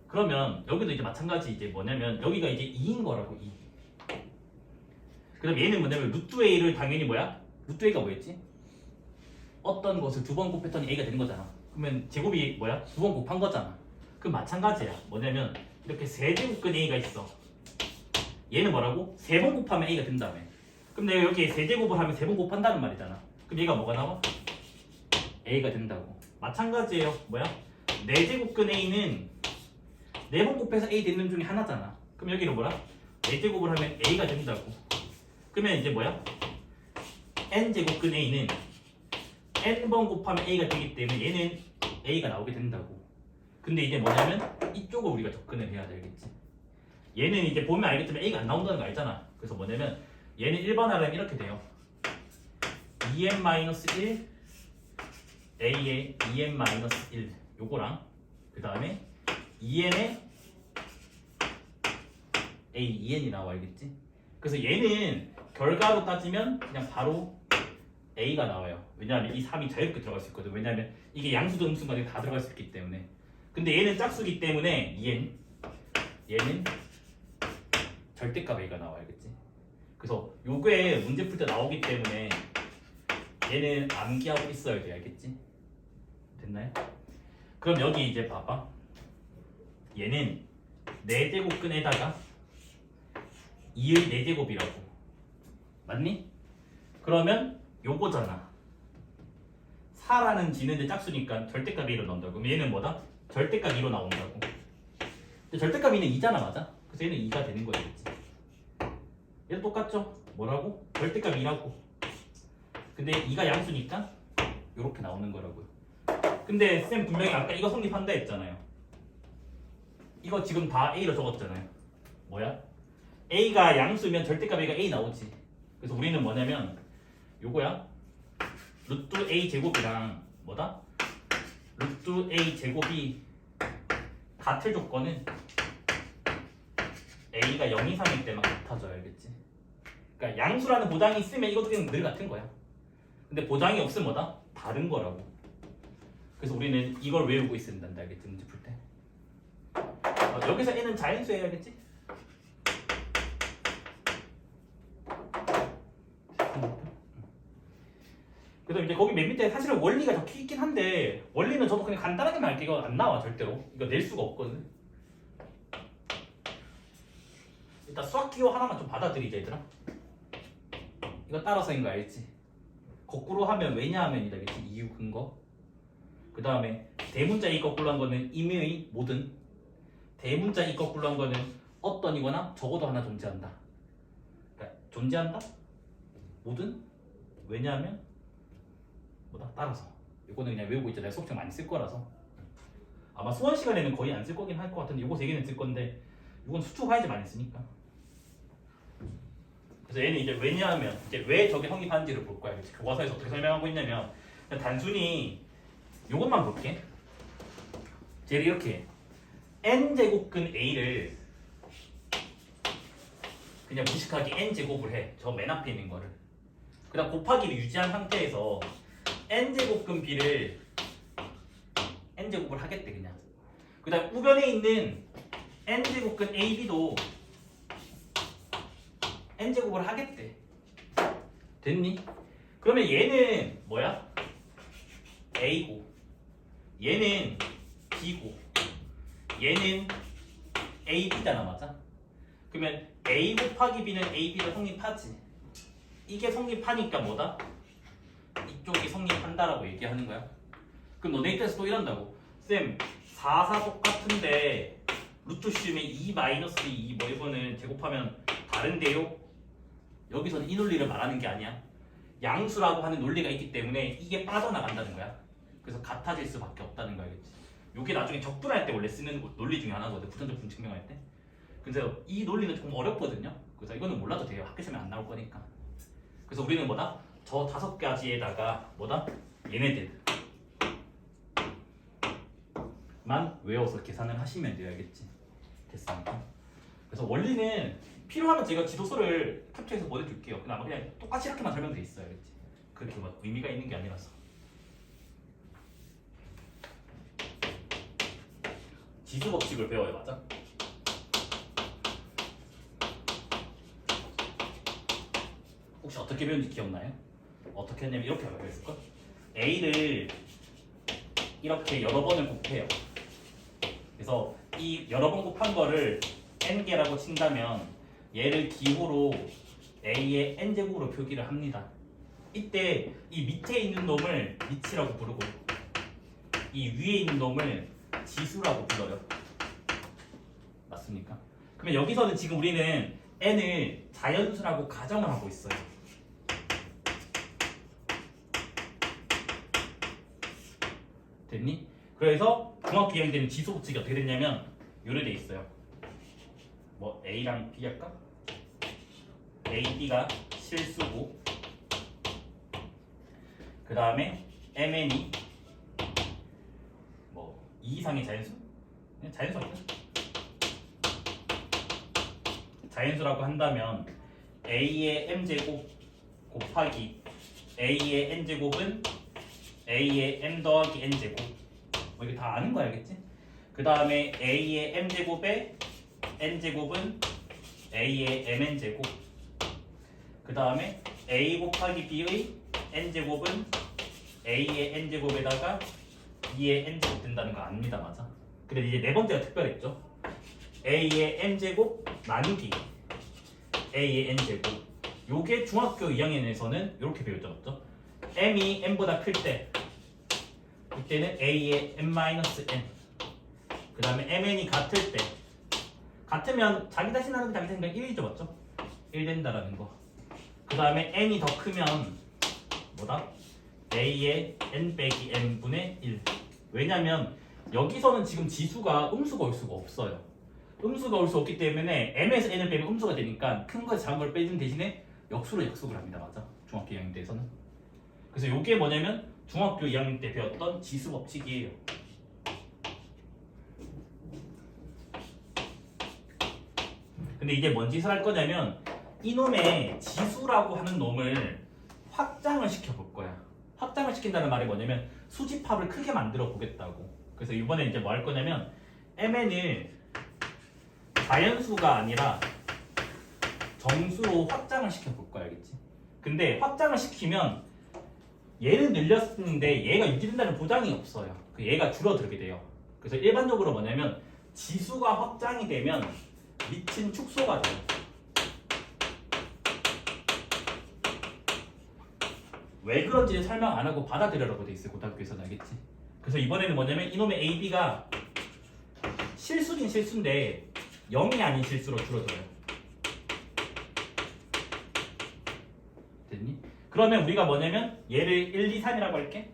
그러면 여기도 이제 마찬가지 이제 뭐냐면 여기가 이제 2인 거라고 2. 그다음 얘는 뭐냐면 루트 A를 당연히 뭐야? 루트 A가 뭐였지? 어떤 것을 두 번 곱했더니 A가 되는 거잖아. 그러면 제곱이 뭐야? 두 번 곱한 거잖아. 그 마찬가지야. 뭐냐면 이렇게 세제곱근 A가 있어. 얘는 뭐라고? 세 번 곱하면 A가 된다며. 그럼 내가 여기에 세제곱을 하면 세 번 곱한다는 말이잖아. 그럼 얘가 뭐가 나와? A가 된다고. 마찬가지예요. 뭐야? 4제곱근 A는 4번 곱해서 A 되는 중에 하나잖아. 그럼 여기는 뭐라? 4제곱을 하면 A가 된다고. 그러면 이제 뭐야? N제곱근 A는 N번 곱하면 A가 되기 때문에 얘는 A가 나오게 된다고. 근데 이제 뭐냐면 이쪽을 우리가 접근을 해야 되겠지. 얘는 이제 보면 알겠지만 A가 안 나온다는 거 알잖아. 그래서 뭐냐면 얘는 일반화하면 이렇게 돼요. 2n-1 A의 2n-1 요거랑 그 다음에 2n에 A 2n이 나와, 알겠지? 그래서 얘는 결과로 따지면 그냥 바로 A가 나와요. 왜냐하면 이 3이 자유롭게 들어갈 수 있거든. 왜냐하면 이게 양수든 음수든 다 들어갈 수 있기 때문에. 근데 얘는 짝수기 때문에 얘는 절대값 A가 나와, 알겠지? 그래서 요게 문제 풀 때 나오기 때문에 얘는 암기하고 있어야 돼, 알겠지? 됐나요? 그럼 여기 이제 봐봐. 얘는 4제곱근에다가 2의 4제곱이라고. 맞니? 그러면 요거잖아. 4라는 G는 이제 짝수니까 절대값 A로 나온다고. 그럼 얘는 뭐다? 절대값 2로 나온다고. 근데 절대값 2는 2잖아, 맞아? 그래서 얘는 2가 되는 거겠지. 얘도 똑같죠? 뭐라고? 절대값 2라고. 근데 2가 양수니까 이렇게 나오는 거라고요. 근데 쌤 분명히 아까 이거 성립한다 했잖아요. 이거 지금 다 A로 적었잖아요. 뭐야? A가 양수면 절대값 A가 A 나오지. 그래서 우리는 뭐냐면 요거야. 루트 A 제곱이랑 뭐다? 루트 A 제곱이 같을 조건은 A가 0 이상일 때만 같아져요. 알겠지? 그러니까 양수라는 보장이 있으면 이것도 그냥 늘 같은 거야. 근데 보장이 없으면 뭐다? 다른 거라고. 그래서 우리는 이걸 외우고 있어야 된다. 알겠지? 문제 풀 때. 여기서 N은 자연수예요. 알겠지? 그래서 이제 거기 맨 밑에 사실은 원리가 적혀 있긴 한데 원리는 저도 그냥 간단하게 말할게요. 이거 안 나와 절대로. 이거 낼 수가 없거든. 일단 수학 기호 하나만 좀 받아들이자 얘들아. 이거 따라서인 거 알지? 거꾸로 하면 왜냐하면이다. 알겠지? 이유 근거. 그 다음에 대문자 이 거꾸로 한 거는 임의의 모든. 대문자 이 거꾸로 한 거는 어떤이거나 적어도 하나 존재한다. 그러니까 존재한다? 모든? 왜냐하면 뭐다? 따라서. 이거는 그냥 외우고 있자. 내가 수업 중 많이 쓸 거라서. 아마 수원 시간에는 거의 안 쓸 거긴 할 것 같은데 요거 3개는 쓸 건데 이건 수축 화해제 많이 쓰니까. 그래서 얘는 이제 왜냐하면 이제 왜 저게 성립하는지를 볼 거야. 교과서에서 어떻게 설명하고 있냐면 그냥 단순히 요것만 볼게. 쟤를 이렇게 n제곱근 a를 그냥 무식하게 n제곱을 해. 저 맨 앞에 있는 거를. 그 다음 곱하기를 유지한 상태에서 n제곱근 b를 n제곱을 하겠대 그냥. 그 다음 우변에 있는 n제곱근 ab도 n제곱을 하겠대. 됐니? 그러면 얘는 뭐야? a고 얘는 b고 얘는 ab잖아. 맞아? 그러면 a 곱하기 b는 ab를 성립하지. 이게 성립하니까 뭐다? 이쪽이 성립한다라고 얘기하는 거야. 그럼 너네 입장에서 또 이런다고. 쌤 4, 4 똑같은데 루트 씌우면 2 마이너스 2 뭐 이거는 제곱하면 다른데요? 여기서는 이 논리를 말하는 게 아니야. 양수라고 하는 논리가 있기 때문에 이게 빠져나간다는 거야. 그래서 같아질 수밖에 없다는 거야겠지. 이게 나중에 적분할 때 원래 쓰는 논리 중에 하나거든. 부정적분 증명할 때. 그래서 이 논리는 조금 어렵거든요. 그래서 이거는 몰라도 돼요. 학교 시험에 안 나올 거니까. 그래서 우리는 뭐다? 저 5가지에다가 뭐다? 얘네들만 외워서 계산을 하시면 돼요. 알겠지? 됐습니까? 그래서 원리는 필요하면 제가 지도서를 캡처해서 보내줄게요. 근데 아마 그냥 똑같이 이렇게만 설명돼 있어요. 알겠지? 그렇게 뭐 의미가 있는 게 아니라서. 지수 법칙을 배워요. 맞아? 혹시 어떻게 배운지 기억나요? 어떻게 했냐면 이렇게 배웠을걸? A를 이렇게 여러 번을 곱해요. 그래서 이 여러 번 곱한 거를 n개라고 친다면 얘를 기호로 A의 n제곱으로 표기를 합니다. 이때 이 밑에 있는 놈을 미치라고 부르고 이 위에 있는 놈을 지수라고 불러요. 맞습니까? 그러면 여기서는 지금 우리는 n을 자연수라고 가정을 하고 있어요. 됐니? 그래서 중학교 2학년 때는 지수 법칙이 어떻게 됐냐면 요래 돼 있어요. 뭐 A랑 B 할까? A, B가 실수고 그 다음에 MN이 뭐 2 이상의 자연수? 그냥 자연수 할까? 자연수라고 한다면 A의 M제곱 곱하기 A의 N제곱은 A의 M 더하기 N제곱 뭐 이게 다 아는 거야. 알겠지? 그 다음에 A의 M제곱의 N제곱은 A의 MN제곱 그 다음에 A 곱하기 B의 N제곱은 A의 N제곱에다가 B의 N제곱 된다는 거 압니다. 맞아? 근데 이제 네 번째가 특별했죠. A의 M제곱 나누기 A의 N제곱 요게 중학교 2학년에서는 이렇게 배웠죠. 맞죠? M이 N보다 클 때 이때는 a의 n-n 그 다음에 mn이 같을 때 같으면 자기 자신 하는 게 자기 자신과 1이죠 맞죠? 1 된다라는 거. 그 다음에 n이 더 크면 뭐다? a의 n 빼기 n분의 1. 왜냐면 여기서는 지금 지수가 음수가 올 수가 없어요. 음수가 올 수 없기 때문에 m에서 n을 빼면 음수가 되니까 큰 거 작은 걸 빼준 대신에 역수로 약속을 합니다. 맞아? 중학교 2학년 때에서는. 그래서 이게 뭐냐면 중학교 2학년 때 배웠던 지수 법칙이에요. 근데 이제 뭔 짓을 할 거냐면 이놈의 지수라고 하는 놈을 확장을 시켜볼 거야. 확장을 시킨다는 말이 뭐냐면 수집합을 크게 만들어 보겠다고. 그래서 이번에 이제 뭐 할 거냐면 mn을 자연수가 아니라 정수로 확장을 시켜볼 거야. 알겠지? 근데 확장을 시키면 얘는 늘렸는데 얘가 유지된다는 보장이 없어요. 얘가 줄어들게 돼요. 그래서 일반적으로 뭐냐면 지수가 확장이 되면 미친 축소가 돼요. 왜 그런지는 설명 안 하고 받아들여라고 돼 있어요. 고등학교에서는. 알겠지? 그래서 이번에는 뭐냐면 이놈의 AB가 실수긴 실수인데 0이 아닌 실수로 줄어들어요. 됐니? 그러면 우리가 뭐냐면 얘를 1, 2, 3이라고 할게.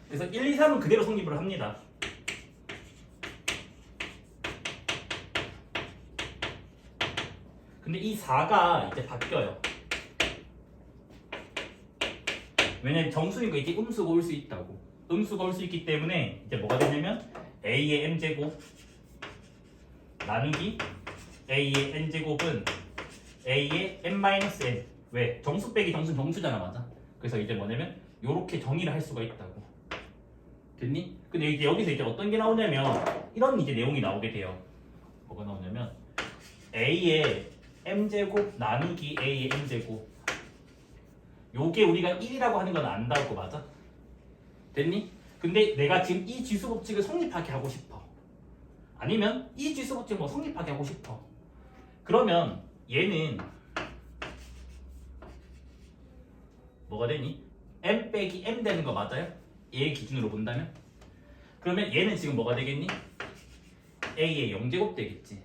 그래서 1, 2, 3은 그대로 성립을 합니다. 근데 이 4가 이제 바뀌어요. 왜냐면 정수니까 이게 음수가 올 수 있다고. 음수가 올 수 있기 때문에 이제 뭐가 되냐면 a의 m제곱 나누기 a의 n제곱은 a의 n-n. 왜? 정수 빼기 정수는 정수잖아. 맞아? 그래서 이제 뭐냐면 요렇게 정의를 할 수가 있다고. 됐니? 근데 이제 여기서 이제 어떤 게 나오냐면 이런 이제 내용이 나오게 돼요. 뭐가 나오냐면 a의 m제곱 나누기 a의 m제곱. 요게 우리가 1이라고 하는 건 안다고. 맞아? 됐니? 근데 내가 지금 이 지수 법칙을 성립하게 하고 싶어. 아니면 이 지수 법칙을 뭐 성립하게 하고 싶어. 그러면 얘는 뭐가 되니? m 빼기 m 되는 거 맞아요? 얘 기준으로 본다면? 그러면 얘는 지금 뭐가 되겠니? a의 0제곱 되겠지.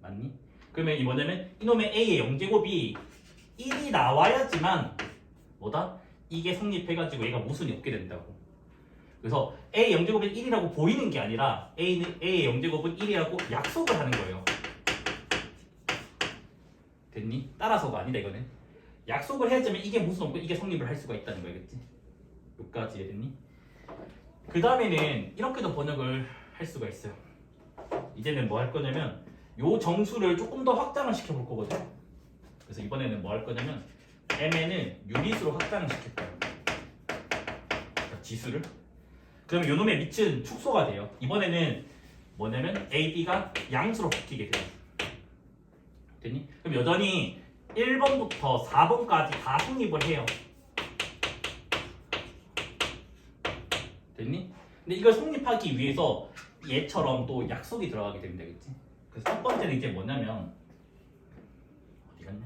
맞니? 그러면 이 뭐냐면 이놈의 a의 0제곱이 1이 나와야지만 뭐다? 이게 성립해가지고 얘가 모순이 없게 된다고. 그래서 a의 0제곱은 1이라고 보이는 게 아니라 a의 0제곱은 1이라고 약속을 하는 거예요. 됐니? 따라서가 아니다 이거는. 약속을 해야지만 이게 무슨 없고 이게 성립을 할 수가 있다는 거겠지. 여기까지 됐니? 그 다음에는 이렇게도 번역을 할 수가 있어요. 이제는 뭐 할 거냐면 요 정수를 조금 더 확장을 시켜볼 거거든. 그래서 이번에는 뭐 할 거냐면 mn을 유닛으로 확장을 시킬 거예요. 그러니까 지수를. 그러면 요놈의 밑은 축소가 돼요. 이번에는 뭐냐면 ab가 양수로 바뀌게 돼요. 됐니? 그럼 여전히 1번부터 4번까지 다 성립을 해요. 됐니? 근데 이걸 성립하기 위해서 얘처럼 또 약속이 들어가게 되면 되겠지. 그래서 첫 번째는 이제 뭐냐면 어디 갔냐?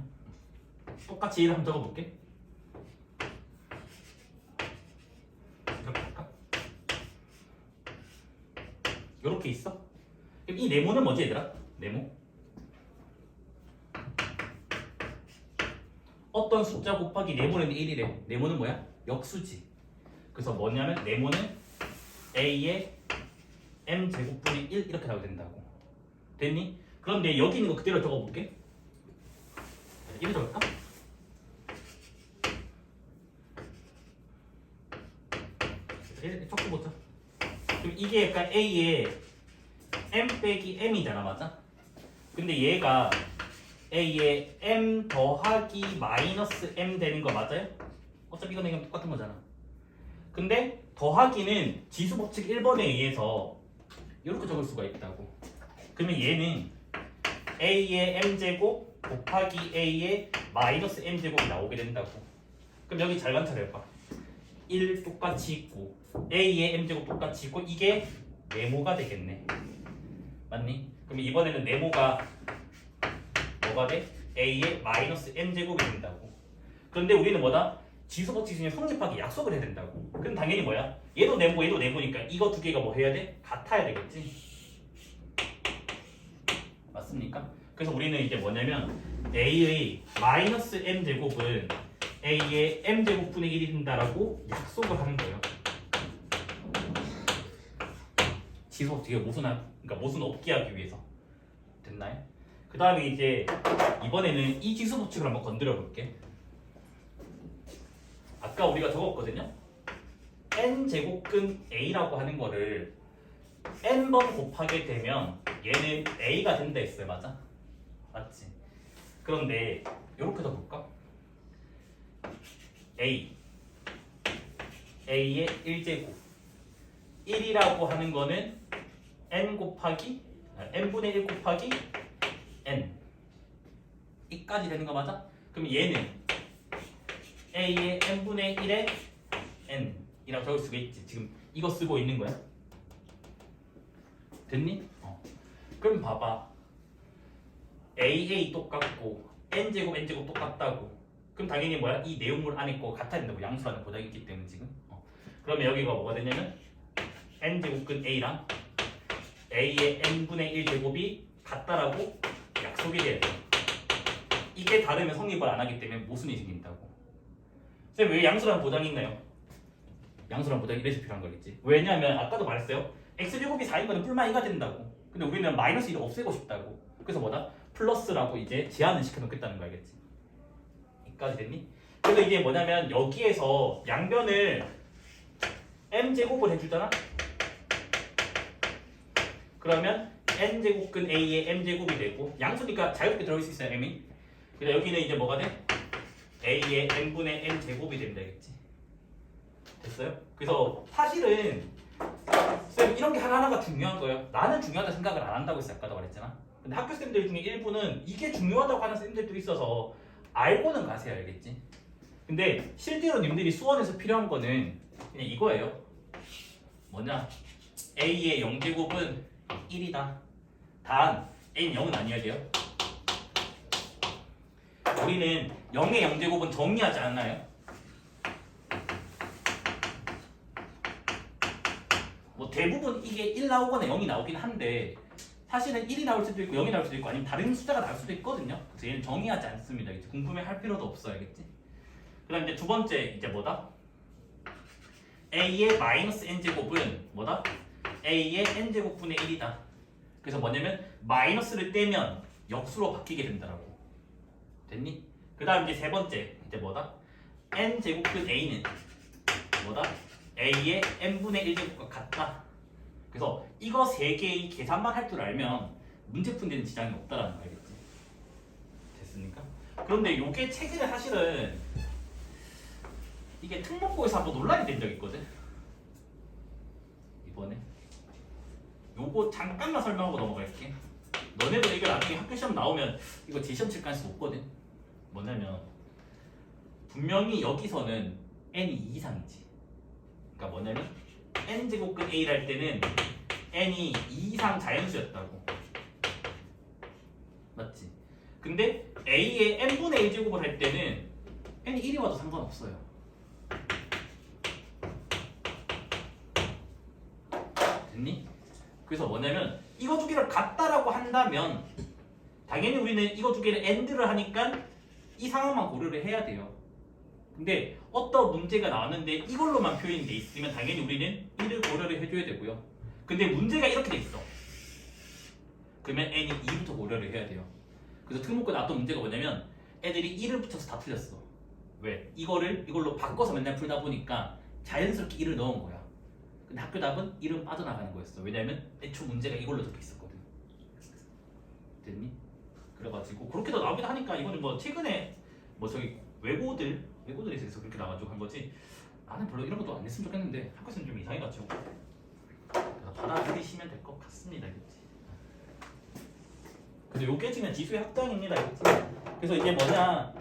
똑같이 1을 한번 적어볼게. 이렇게 할까? 이렇게 있어. 그럼 이 네모는 뭐지 얘들아? 네모? 어떤 숫자 곱하기 네모는 1이래. 네모는 뭐야? 역수지. 그래서 뭐냐면 네모는 a의 m제곱분의 1 이렇게 나오게 된다고. 됐니? 그런데 여기 있는 거 그대로 적어볼게. 1을 적을까? 적어보자. 그럼 이게 약간 a의 m 빼기 m이잖아. 맞아? 근데 얘가 a의 m 더하기 마이너스 m 되는 거 맞아요? 어차피 이거는 똑같은 거잖아. 근데 더하기는 지수 법칙 1번에 의해서 이렇게 적을 수가 있다고. 그러면 얘는 a의 m제곱 곱하기 a의 마이너스 m제곱이 나오게 된다고. 그럼 여기 잘 관찰해봐. 1 똑같이 있고 a의 m제곱 똑같이 있고 이게 네모가 되겠네. 맞니? 그럼 이번에는 네모가 뭐가 돼? a의 마이너스 m제곱이 된다고. 그런데 우리는 뭐다? 지수법칙 중에 성립하기 약속을 해야 된다고. 그럼 당연히 뭐야? 얘도 네모 얘도 네모니까 이거 두 개가 뭐 해야 돼? 같아야 되겠지. 맞습니까? 그래서 우리는 이제 뭐냐면 a의 마이너스 m제곱은 a의 m제곱분의 1이 된다라고 약속을 하는 거예요. 지수법칙의 그러니까 모순 없게 하기 위해서. 됐나요? 그 다음에 이제 이번에는 이 지수법칙을 한번 건드려 볼게. 아까 우리가 적었거든요. n제곱근 a라고 하는 거를 n번 곱하게 되면 얘는 a가 된다 했어요. 맞아? 맞지? 그런데 이렇게 더 볼까? a의 1제곱 1이라고 하는 거는 n분의 1 곱하기 n 이까지 되는 거 맞아? 그럼 얘는 a의 n분의 1의 n 이라고 적을 수가 있지. 지금 이거 쓰고 있는 거야. 됐니? 그럼 봐봐. a 똑같고 n제곱 똑같다고. 그럼 당연히 뭐야? 이 내용물 안에 거 같아야 된다고. 양수라는 보장이 있기 때문에 지금. 그러면 여기가 뭐가 되냐면 n제곱근 a랑 a의 n분의 1 제곱이 같다라고 약속이 돼야 돼요. 이게 다르면 성립을 안 하기 때문에 모순이 생긴다고. 선생님 왜 양수라는 보장이 있나요? 양수라는 보장이 이래서 필요한 거겠지. 왜냐하면 아까도 말했어요. x제곱이 4인 거는 뿔만 2가 된다고. 근데 우리는 마이너스 1을 없애고 싶다고. 그래서 뭐다? 플러스라고 이제 제한을 시켜놓겠다는 거 알겠지? 여기까지 됐니? 그래서 이게 뭐냐면 여기에서 양변을 m제곱을 해주잖아? 그러면 n제곱근 a의 m제곱이 되고 양수니까 자유롭게 들어올 수 있어요. m이. 그래서 여기는 이제 뭐가 돼? a의 n분의 n제곱이 된다겠지. 됐어요? 그래서 사실은 쌤 이런 게 하나하나가 중요한 거예요. 나는 중요하다 생각을 안 한다고 했어. 아까도 말했잖아. 근데 학교 쌤들 중에 일부는 이게 중요하다고 하는 쌤들도 있어서 알고는 가세요. 알겠지? 근데 실제로 님들이 수원에서 필요한 거는 그냥 이거예요. 뭐냐? a의 0제곱은 1이다. 단 a는 0은 아니어야 돼요. 우리는 0의 0제곱은 정의하지 않나요? 뭐 대부분 이게 1 나오거나 0이 나오긴 한데 사실은 1이 나올 수도 있고 0이 나올 수도 있고 아니면 다른 숫자가 나올 수도 있거든요. 그래서 얘는 정의하지 않습니다. 궁금해할 필요도 없어요. 알겠지? 그 다음 이제 두 번째 이제 뭐다? a의 마이너스 n제곱은 뭐다? a의 n제곱분의 1이다. 그래서 뭐냐면 마이너스를 떼면 역수로 바뀌게 된다라고. 됐니? 그 다음 이제 세 번째 이제 뭐다? n제곱근 a는 뭐다? a의 n분의 1제곱과 같다. 그래서 이거 세 개의 계산만 할 줄 알면 문제 푼 데는 지장이 없다라는 거 알겠지? 됐습니까? 그런데 요게 최근에 사실은 이게 특목고에서 한번 논란이 된 적이 있거든. 이번에 요거 잠깐만 설명하고 넘어갈게. 너네들 이거 나중에 학교 시험 나오면 이거 재시험 칠 가능성이 높거든. 뭐냐면 분명히 여기서는 n이 2 이상이지. 그러니까 뭐냐면 n제곱근 a를 할 때는 n이 2 이상 자연수였다고. 맞지? 근데 a의 n분의 1제곱을 할 때는 n이 1이 와도 상관없어요. 됐니? 그래서 뭐냐면 이거 두 개를 같다라고 한다면 당연히 우리는 이거 두 개를 AND를 하니까 이 상황만 고려를 해야 돼요. 근데 어떤 문제가 나왔는데 이걸로만 표현이 돼 있으면 당연히 우리는 이를 고려를 해줘야 되고요. 근데 문제가 이렇게 돼 있어. 그러면 n이 2부터 고려를 해야 돼요. 그래서 특목고에 나왔던 문제가 뭐냐면 애들이 1을 붙여서 다 틀렸어. 왜? 이걸로 바꿔서 맨날 풀다 보니까 자연스럽게 1을 넣은 거야. 근데 학교 답은 1은 빠져나가는 거였어. 왜냐면 애초 문제가 이걸로 적혀 있었거든. 됐니? 그래가지고 그렇게도 나오긴 하니까 이거는 뭐 최근에 뭐 저기 외고들이 있어서 그렇게 나와가지고 한 거지. 나는 별로 이런 것도 안 했으면 좋겠는데 학교에서는 좀 이상해가지고 그래서 받아들이시면 될 것 같습니다. 그치? 근데 요 깨지면 지수의 확장입니다. 그치? 그래서 이제 뭐냐,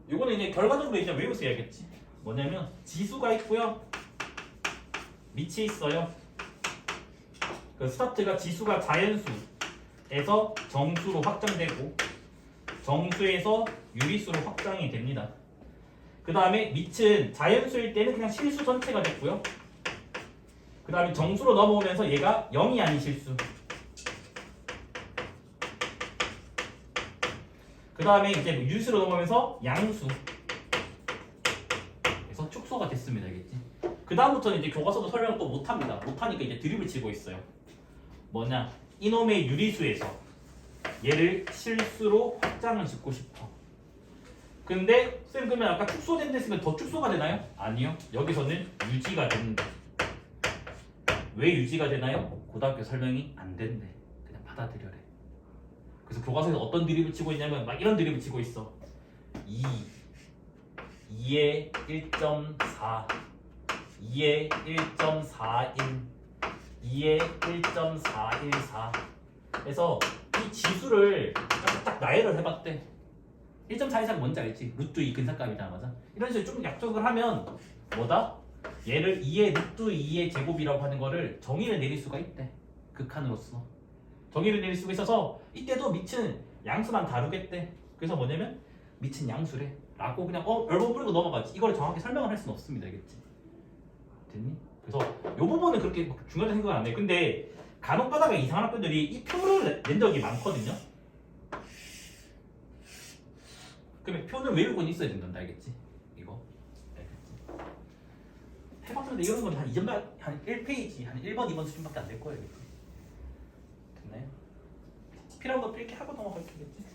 요거는 이제 결과적으로 이제 외우셔야겠지. 뭐냐면 지수가 있고요, 밑이 있어요. 그 스타트가 지수가 자연수에서 정수로 확장되고 정수에서 유리수로 확장이 됩니다. 그 다음에 밑은 자연수일 때는 그냥 실수 전체가 됐고요. 그 다음에 정수로 넘어오면서 얘가 0이 아닌 실수. 그 다음에 이제 유수로 넘어오면서 양수. 그래서 축소가 됐습니다. 알겠지? 그 다음부터는 이제 교과서도 설명을 또 못합니다. 못하니까 이제 드립을 치고 있어요. 뭐냐? 이놈의 유리수에서 얘를 실수로 확장을 짓고 싶어. 근데 쌤 그러면 아까 축소된 데 쓰면 더 축소가 되나요? 아니요. 여기서는 유지가 된다. 왜 유지가 되나요? 고등학교 설명이 안 된대. 그냥 받아들여래. 그래서 교과서에서 어떤 드립을 치고 있냐면 막 이런 드립을 치고 있어. 2에 1.4 2에 1.41 2에 1.414 그래서 이 지수를 딱 나열을 해봤대. 1.4 이상 뭔지 알지? 루트 2 근사값이잖아. 맞아? 이런 식으로 좀 약속을 하면 뭐다? 얘를 2의 루트 2의 제곱이라고 하는 거를 정의를 내릴 수가 있대. 극한으로서 정의를 내릴 수가 있어서 이때도 밑은 양수만 다루겠대. 그래서 뭐냐면 밑은 양수래 라고 그냥 얼버 뿌리고 넘어가지. 이걸 정확히 설명을 할 수는 없습니다. 알겠지? 됐니? 그래서 이 부분은 그렇게 중요하다고 생각은 안 해. 근데 간혹 가다가 이상한 학교들이 이 표를 낸 적이 많거든요. 그러면 표는 외우고는 있어야 된다. 알겠지? 이거 알겠지? 해봤는데 이런 건 한 2점 한 1페이지 한 1번 2번 수준밖에 안 될 거예요. 알겠지? 됐나요? 필요한 거 이렇게 하고 넘어갈게겠지?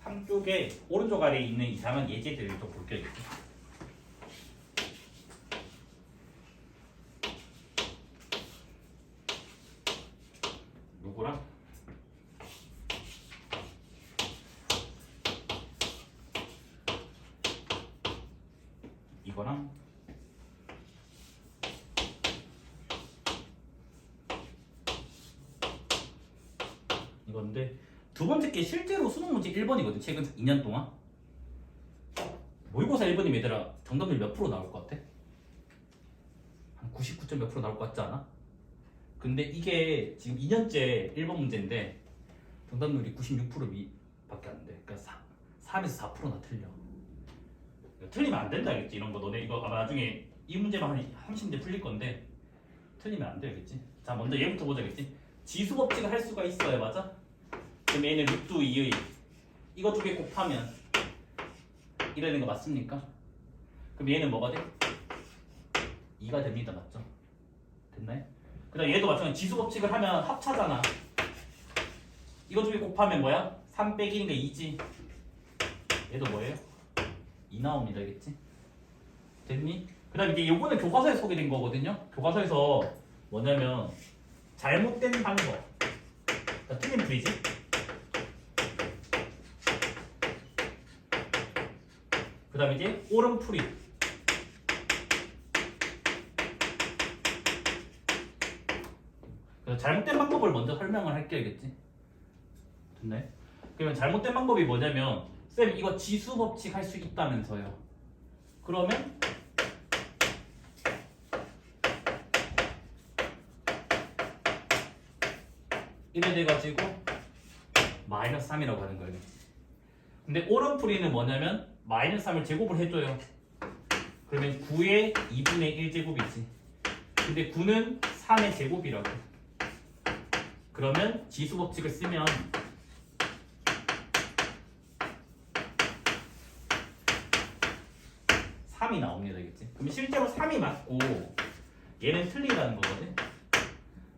한쪽에 오른쪽 아래에 있는 이상한 예제들을 좀 볼게요. 누구랑? 이거랑 이건데 두 번째 게 실제로 수능 문제 1번이거든. 최근 2년 동안 모의고사 1번이면 얘들아 정답률 몇 프로 나올 것 같아? 한 99점 몇 프로 나올 것 같지 않아? 근데 이게 지금 2년째 1번 문제인데 정답률이 96%밖에 안 돼. 그러니까 3에서 4%나 틀려. 틀리면 안 된다 알겠지? 이런 거 너네 이거 아마 나중에 이 문제만 한 30문제 풀릴 건데 틀리면 안 돼 알겠지? 자 먼저 얘부터 보자 알겠지? 지수 법칙을 할 수가 있어요. 맞아? 그럼 얘는 루트 2의 이거 두 개 곱하면 이래야 되는 거 맞습니까? 그럼 얘는 뭐가 돼? 2가 됩니다. 맞죠? 됐나요? 그 다음 얘도 마찬가지 지수 법칙을 하면 합차잖아. 이거 두 개 곱하면 뭐야? 3 빼기 1이니까 2지. 얘도 뭐예요? 2 나옵니다. 알겠지? 됐니? 그 다음 이제 요거는 교과서에 소개된 거거든요. 교과서에서 뭐냐면 잘못된 방법. 틀린 풀이지? 그 다음에 이제 옳은 풀이. 그래서 잘못된 방법을 먼저 설명을 할게. 알겠지? 됐나요? 그러면 잘못된 방법이 뭐냐면 쌤 이거 지수 법칙 할 수 있다면서요. 그러면 이래 돼가지고 마이너스 3이라고 하는 거예요. 근데 옳은 풀이는 뭐냐면 마이너스 3을 제곱을 해줘요. 그러면 9의 2분의 1 제곱이지. 근데 9는 3의 제곱이라고. 그러면 지수 법칙을 쓰면 3이 나옵니다. 알겠지? 그럼 실제로 3이 맞고 얘는 틀리다는 거거든.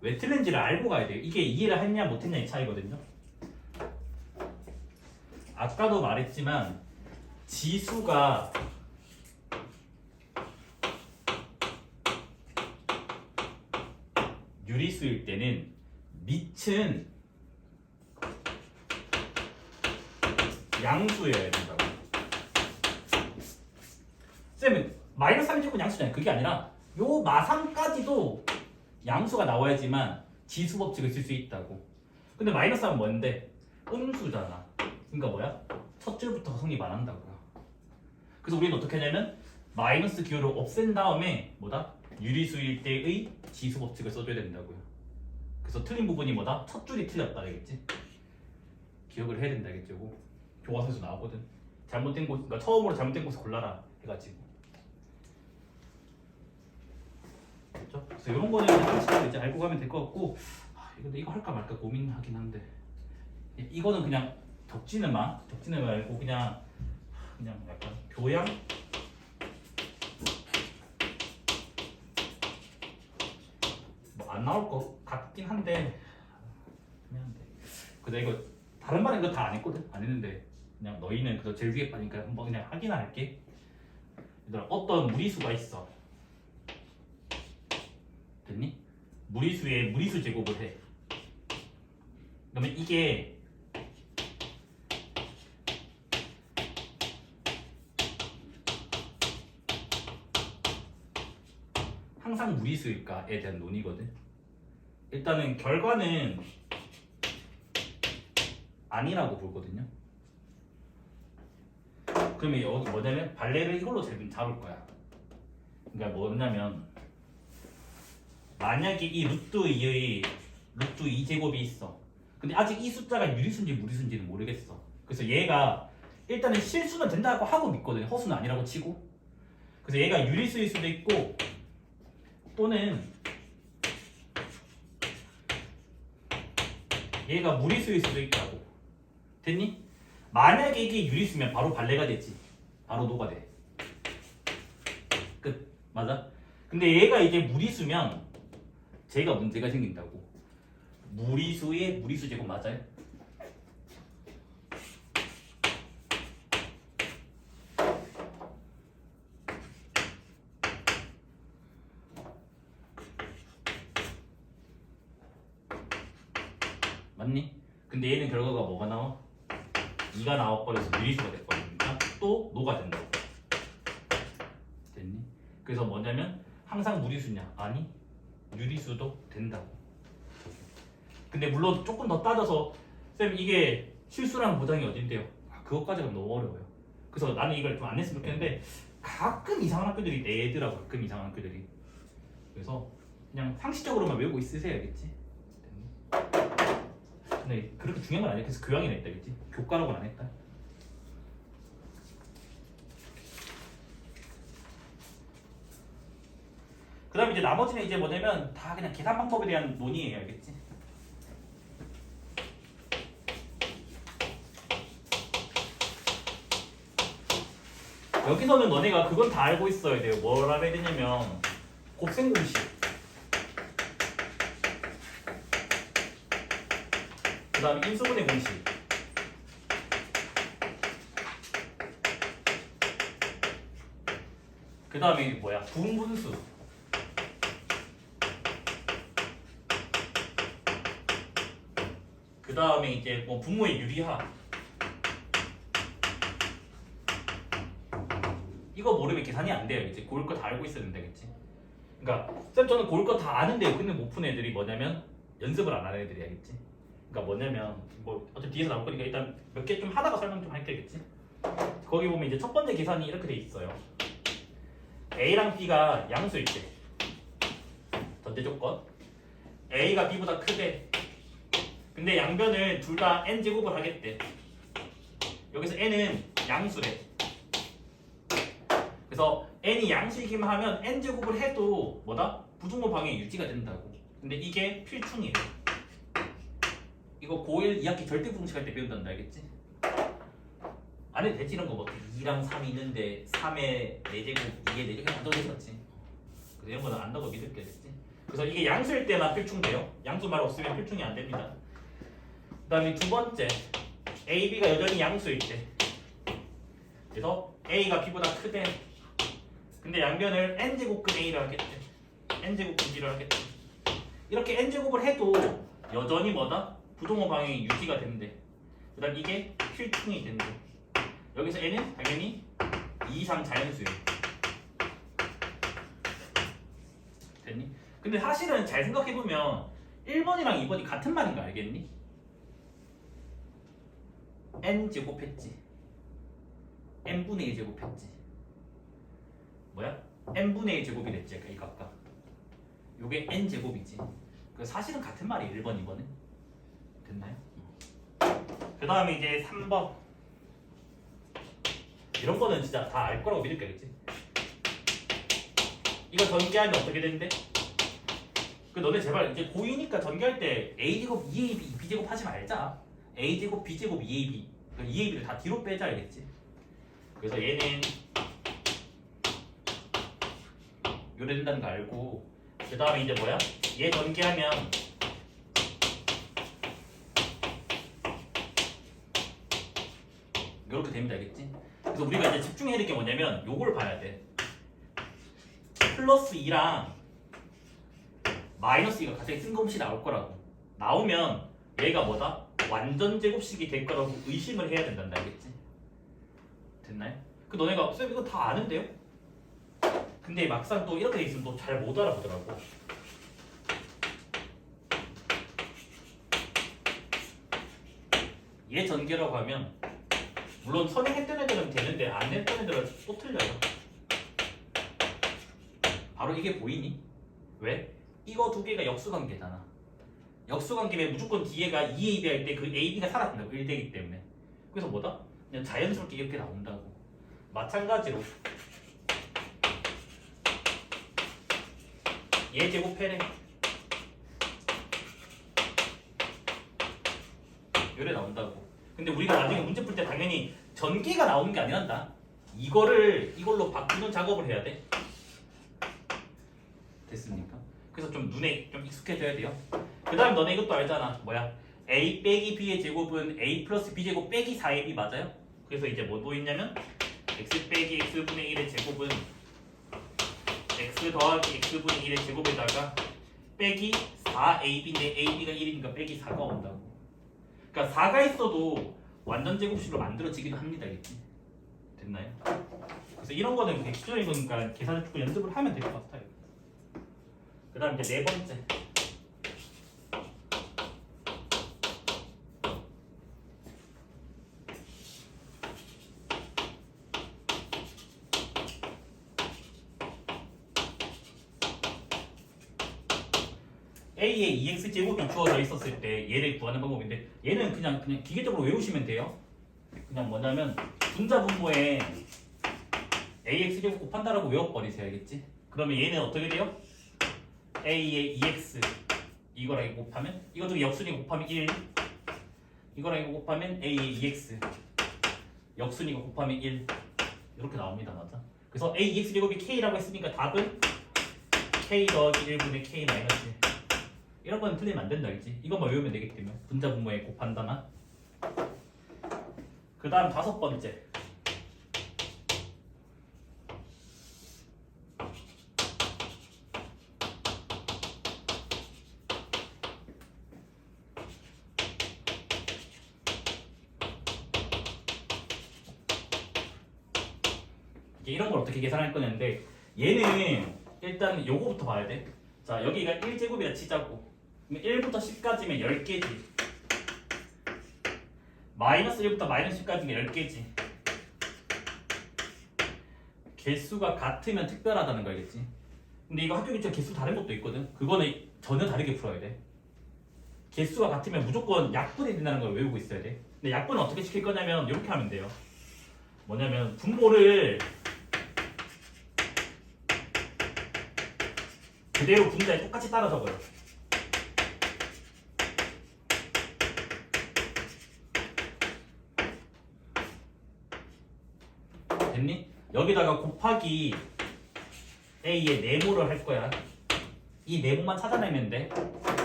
왜 틀린지를 알고 가야 돼요. 이게 이해를 했냐 못했냐의 차이거든요. 아까도 말했지만 지수가 유리수일 때는 밑은 양수여야 된다고. 쌤은 마이너스 3이 조금 양수잖아요. 그게 아니라 요 마상까지도 양수가 나와야지만 지수 법칙을 쓸 수 있다고. 근데 마이너스 3은 뭔데? 음수잖아. 그러니까 뭐야? 첫 줄부터 성립 안 한다고요. 그래서 우리는 어떻게 하냐면 마이너스 기호를 없앤 다음에 뭐다? 유리수일 때의 지수 법칙을 써줘야 된다고요. 그래서 틀린 부분이 뭐다? 첫 줄이 틀렸다. 알겠지? 기억을 해야 된다. 알겠지? 교과서에서 나오거든. 잘못된 곳, 그러니까 처음으로 잘못된 곳을 골라라 해가지고. 그렇죠? 그래서 이런 거는 상식적으로 이제 알고 가면 될 것 같고, 근데 이거 할까 말까 고민하긴 한데, 이거는 그냥 적지는 말고 그냥 약간 교양. 뭐 안 나올 것 같긴 한데 그냥 돼. 근데 이거 다른 말은 이거 다 안 했거든. 안 했는데 그냥 너희는 그래도 제일 위에 빠니까 한번 그냥 하긴 할게. 얘들아, 어떤 무리수가 있어. 됐니? 무리수에 무리수 제곱을 해. 그러면 이게 항상 무리수일까에 대한 논의거든. 일단은 결과는 아니라고 보거든요. 그러면 여기 뭐냐면 발레를 이걸로 잡을 거야. 그러니까 뭐냐면 만약에 이 루트 2의 루트 2제곱이 있어. 근데 아직 이 숫자가 유리수인지 무리수인지는 모르겠어. 그래서 얘가 일단은 실수는 된다고 하고 믿거든요. 허수는 아니라고 치고. 그래서 얘가 유리수일 수도 있고 또는 얘가 무리수일 수도 있다고. 됐니? 만약에 이게 유리수면 바로 발레가 되지. 바로 노가 돼. 끝. 맞아? 근데 얘가 이제 무리수면 제가 문제가 생긴다고. 무리수의 무리수 제곱 맞아요? 맞니? 근데 얘는 결과가 뭐가 나와? 2가 나와버려서 무리수가 돼버리니까 또 노가 된다고. 됐니? 그래서 뭐냐면 항상 무리수냐? 아니, 유리수도 된다고. 근데 물론 조금 더 따져서 쌤 이게 실수라는 보장이 어딘데요? 그것까지가 너무 어려워요. 그래서 나는 이걸 좀 안 했으면 좋겠는데 가끔 이상한 학교들이 내더라고. 가끔 이상한 학교들이. 그래서 그냥 상식적으로만 외우고 있으셔야겠지. 근데 그렇게 중요한 건 아니야. 그래서 교양이나 했다겠지. 교과라고는 안 했다. 그 다음에 이제 나머지는 이제 뭐냐면 다 그냥 계산 방법에 대한 논의예요. 알겠지? 여기서는 너네가 그건 다 알고 있어야 돼요. 뭐라 해야 되냐면 곱셈 공식. 그 다음에 인수분해 공식. 그 다음에 뭐야? 분분수. 그 다음에 이제 뭐 분모의 유리화. 이거 모르면 계산이 안 돼요. 이제 고를 거 다 알고 있어야 된다겠지. 그러니까 쌤 저는 고를 거 다 아는데요. 근데 못 푼 애들이 뭐냐면 연습을 안 하는 애들이야겠지. 그러니까 뭐냐면 뭐 어차피 뒤에서 나올 거니까 일단 몇 개 좀 하다가 설명 좀 할게겠지. 거기 보면 이제 첫 번째 계산이 이렇게 돼 있어요. A랑 B가 양수일 때 전제 조건 A가 B보다 크대. 근데 양변을 둘 다 n제곱을 하겠대. 여기서 n은 양수래. 그래서 n이 양수이기만 하면 n제곱을 해도 뭐다? 부등호 방향이 유지가 된다고. 근데 이게 필충이에요. 이거 고1 2학기 절대부등식 할 때 배운단다. 알겠지? 안 해도 되지. 이런 거 뭐 2랑 3이 있는데 3의 4제곱 2의 4제곱 다 떠들었지. 그래서 이런 거는 안다고 믿을 게 됐지. 그래서 이게 양수일 때만 필충돼요. 양수 말 없으면 필충이 안 됩니다. 그 다음에 두 번째 A, B가 여전히 양수일 때. 그래서 A가 B보다 크대. 근데 양변을 n제곱근 A를 하겠대. n제곱근 B를 하겠대. 이렇게 n제곱을 해도 여전히 뭐다? 부동호 방향이 유지가 된대. 그 다음 이게 필충이 된대. 여기서 n은 당연히 2 이상 자연수예요. 됐니? 근데 사실은 잘 생각해보면 1번이랑 2번이 같은 말인 거 알겠니? n제곱했지. n분의 1 제곱했지. 뭐야? n분의 1 제곱이 됐지. 이거 아까 요게 n제곱이지. 사실은 같은 말이에요. 1번, 2번은. 됐나요? 그 다음에 이제 3번 이런 거는 진짜 다 알 거라고 믿을게, 그치? 이거 전개하면 어떻게 되는데? 그 너네 제발 이제 고2니까 전개할 때 a제곱 2ab b제곱 하지 말자. a제곱 b제곱 2ab 2ab를 다 뒤로 빼자, 알겠지? 그래서 얘는 요래 된다는 거 알고, 그 다음에 이제 뭐야? 얘 전개하면 이렇게 됩니다, 알겠지? 그래서 우리가 이제 집중해야 될 게 뭐냐면 요걸 봐야 돼. 플러스 2랑 마이너스 2가 갑자기 뜬금없이 나올 거라고. 나오면 얘가 뭐다? 완전 제곱식이 될 거라고 의심을 해야 된단다, 알겠지? 됐나요? 그 너네가 쌤 이거 다 아는데요? 근데 막상 또 이렇게 돼 있으면 또 잘 못 알아보더라고. 얘 전개라고 하면 물론 선행했던 애들은 되는데 안 했던 애들은 또 틀려요. 바로 이게 보이니? 왜? 이거 두 개가 역수관계잖아. 역수관계면 무조건 뒤에가 2AB 할 때 그 AB가 살아난다고 1되기 때문에. 그래서 뭐다? 그냥 자연스럽게 이렇게 나온다고. 마찬가지로 얘 제곱해래. 요래 나온다고. 근데 우리가 나중에 문제 풀 때 당연히 전개가 나오는 게 아니란다. 이걸로 바꾸는 작업을 해야 돼. 됐습니까? 그래서 좀 눈에 좀 익숙해져야 돼요. 그 다음 너네 이것도 알잖아. 뭐야? a 빼기 b의 제곱은 a 플러스 b 제곱 빼기 4ab 맞아요? 그래서 이제 뭐 있냐면 x 빼기 x분의 1의 제곱은 x 더하기 x분의 1의 제곱에다가 빼기 4ab인데 ab가 1이니까 빼기 4가 온다고. 그러니까 4가 있어도 완전 제곱식으로 만들어지기도 합니다. 알겠지? 됐나요? 그래서 이런 거는 그냥 기존에 보니까 계산을 조금 연습을 하면 될 것 같아요. 그 다음 이제 네 번째. a의 2x제곱이 주어져 있었을 때 얘를 구하는 방법인데 얘는 그냥 기계적으로 외우시면 돼요. 그냥 뭐냐면 분자분모에 ax제곱 곱한다라고 외워버리세요. 알겠지? 그러면 얘는 어떻게 돼요? a의 2x 이거랑 이거 곱하면 이거 중에 역순위 곱하면 1 이거랑 이거 곱하면 a의 2x 역순위 이거 곱하면 1 이렇게 나옵니다. 맞아? 그래서 a 2x제곱이 k라고 했으니까 답은 k 더하기 1분의 k 마이너스 1 이런 건 틀리면 안 된다. 알지? 이것만 외우면 되기 때문에 분자분모에 곱한다나. 그 다음 다섯 번째. 이런 걸 어떻게 계산할 거냐인데 얘는 일단 요거부터 봐야 돼. 자, 여기가 1제곱이라 치자고. 그럼 1부터 10까지면 10개지. 마이너스 1부터 마이너스 10까지면 10개지. 개수가 같으면 특별하다는 거 알겠지? 근데 이거 학교 교재 개수 다른 것도 있거든. 그거는 전혀 다르게 풀어야 돼. 개수가 같으면 무조건 약분이 된다는 걸 외우고 있어야 돼. 근데 약분은 어떻게 시킬 거냐면 이렇게 하면 돼요. 뭐냐면 분모를 그대로 분자에 똑같이 따라 적어요. 됐니? 여기다가 곱하기 a의 네모를 할 거야. 이 네모만 찾아내면 돼.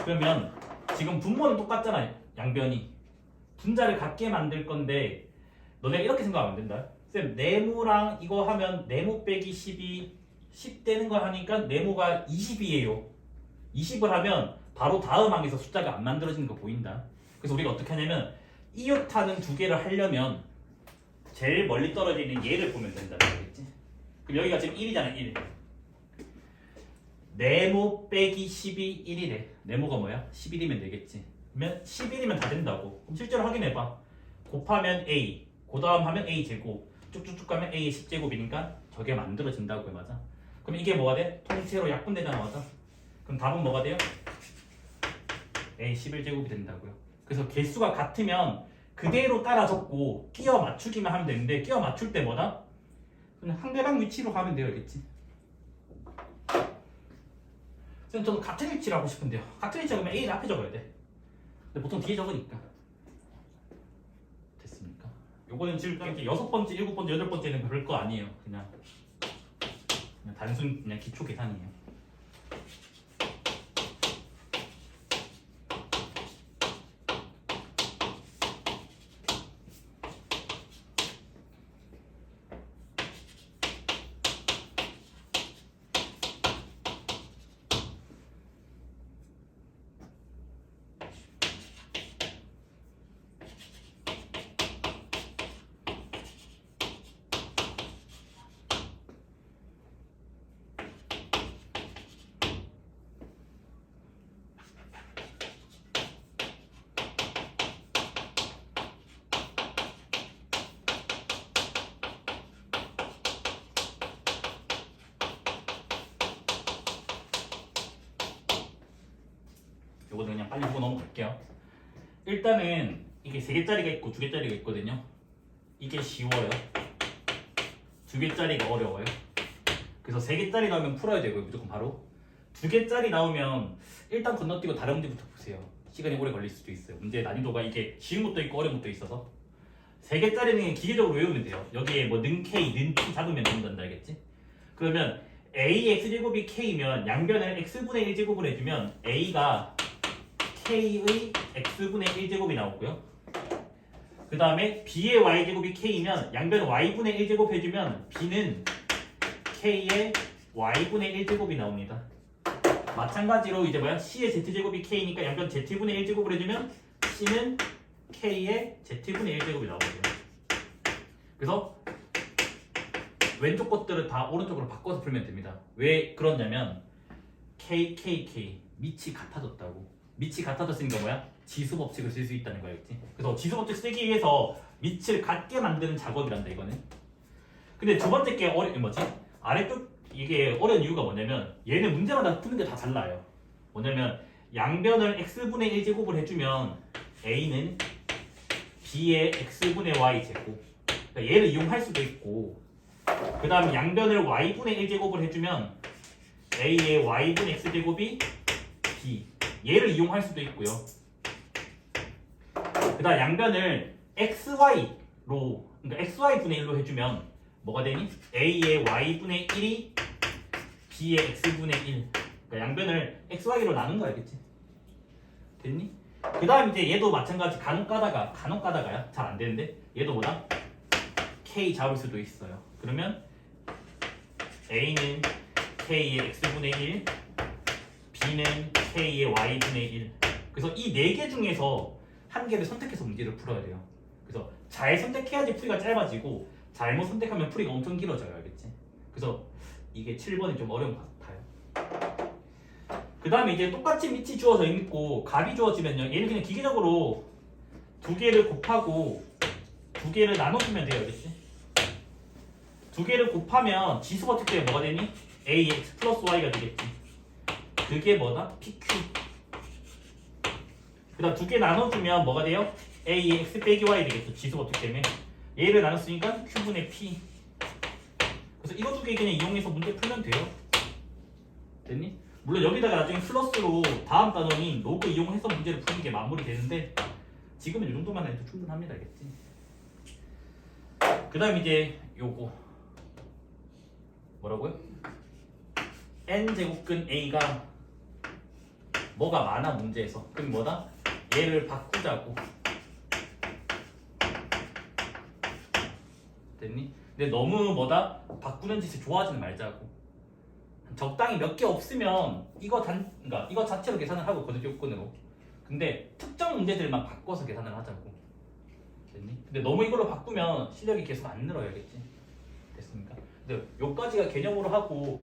그러면 지금 분모는 똑같잖아. 양변이. 분자를 같게 만들 건데 너네가 이렇게 생각하면 안 된다. 쌤, 네모랑 이거 하면 네모 빼기 10이 10 되는 거 하니까 네모가 20이에요. 20을 하면 바로 다음 항에서 숫자가 안 만들어지는 거 보인다. 그래서 우리가 어떻게 하냐면 이웃하는 두 개를 하려면 제일 멀리 떨어지는 얘를 보면 된다. 알겠지? 그럼 여기가 지금 1이잖아. 1. 네모 빼기 10이 1이래. 네모가 뭐야? 11이면 되겠지. 그러면 11이면 다 된다고. 그럼 실제로 확인해봐. 곱하면 a, 그 다음 하면 a 제곱, 쭉쭉쭉 가면 a의 10제곱이니까 저게 만들어진다고요. 맞아? 그럼 이게 뭐가 돼? 통째로 약분되잖아. 맞아? 그럼 답은 뭐가 돼요? a 11제곱이 된다고요. 그래서 개수가 같으면 그대로 따라 적고 끼워 맞추기만 하면 되는데 끼워 맞출 때 뭐다? 그냥 상대방 위치로 가면 돼요. 알겠지? 지금 저도 같은 위치를 하고 싶은데요. 같은 위치 하면 A를 앞에 적어야 돼. 근데 보통 뒤에 적으니까. 됐습니까? 요거는 지금 이렇게 6번째, 7번째, 8번째는 별거 아니에요. 그냥 단순 그냥 기초 계산이에요. 요거는 그냥 빨리 보고 넘어갈게요. 일단은 이게 3개짜리가 있고 2개짜리가 있거든요. 이게 쉬워요. 2개짜리가 어려워요. 그래서 3개짜리 나오면 풀어야 되고요. 무조건 바로. 2개짜리 나오면 일단 건너뛰고 다른 문제부터 보세요. 시간이 오래 걸릴 수도 있어요. 문제의 난이도가 이게 쉬운 것도 있고 어려운 것도 있어서. 3개짜리는 기계적으로 외우면 돼요. 여기에 뭐 는 K, 는 P 잡으면 된단다. 알겠지? 그러면 AX제곱이 K면 양변을 X분의 1제곱을 해주면 A가 K의 X분의 1제곱이 나오고요. 그 다음에 B의 Y제곱이 K면 양변 Y분의 1제곱 해주면 B는 K의 Y분의 1제곱이 나옵니다. 마찬가지로 이제 뭐야? C의 Z제곱이 K니까 양변 Z분의 1제곱을 해주면 C는 K의 Z분의 1제곱이 나오거든요. 그래서 왼쪽 것들을 다 오른쪽으로 바꿔서 풀면 됩니다. 왜 그러냐면 K 밑이 같아졌다고. 밑이 같아졌으니까 뭐야? 지수 법칙을 쓸 수 있다는 거였지. 그래서 지수 법칙 쓰기 위해서 밑을 같게 만드는 작업이란다 이거는. 근데 두 번째 게 뭐지? 아래쪽 이게 어려운 이유가 뭐냐면 얘는 문제마다 푸는 게 다 달라요. 뭐냐면 양변을 x분의 1제곱을 해주면 a는 b의 x분의 y제곱. 그러니까 얘를 이용할 수도 있고, 그 다음 양변을 y분의 1제곱을 해주면 a의 y분의 x제곱이 b. 얘를 이용할 수도 있고요. 그 다음 양변을 xy로, 그러니까 xy분의 1로 해주면 뭐가 되니? a의 y분의 1이 b의 x분의 1. 그러니까 양변을 xy로 나눈 거 알겠지? 됐니? 그 다음 이제 얘도 마찬가지 간혹 가다가야 잘 안 되는데 얘도 뭐다? k 잡을 수도 있어요. 그러면 a는 k의 x분의 1, b는 k의 y분의 1. 그래서 이 4개 중에서 한 개를 선택해서 문제를 풀어야 돼요. 그래서 잘 선택해야지 풀이가 짧아지고 잘못 선택하면 풀이가 엄청 길어져요. 알겠지? 그래서 이게 7번이 좀 어려운 것 같아요. 그 다음에 이제 똑같이 밑이 주어져 있고 값이 주어지면요, 얘는 그냥 기계적으로 2개를 곱하고 2개를 나눠주면 돼요. 알겠지? 2개를 곱하면 지수 법칙 때문에 뭐가 되니? ax 플러스 y가 되겠지. 그게 뭐다? pq. 그 다음 2개 나눠주면 뭐가 돼요? ax 빼기 y 되겠죠. 지수 법칙 때문에. 얘를 나눴으니까 q분의 p. 그래서 이거 2개 그냥 이용해서 문제 풀면 돼요. 됐니? 물론 여기다가 나중에 플러스로 다음 단원인 로그 이용해서 문제를 푸는 게 마무리 되는데 지금은 이 정도만 해도 충분합니다. 알겠지? 그 다음 이제 요거 뭐라고요? n제곱근 a가 뭐가 많아 문제에서. 그럼 뭐다? 얘를 바꾸자고. 됐니? 근데 너무 뭐다? 바꾸는 짓을 좋아하지는 말자고. 적당히 몇 개 없으면 그러니까 이거 자체로 계산을 하고 거듭 요건으로. 근데 특정 문제들만 바꿔서 계산을 하자고. 됐니? 근데 너무 이걸로 바꾸면 실력이 계속 안 늘어야겠지. 됐습니까? 근데 요까지가 개념으로 하고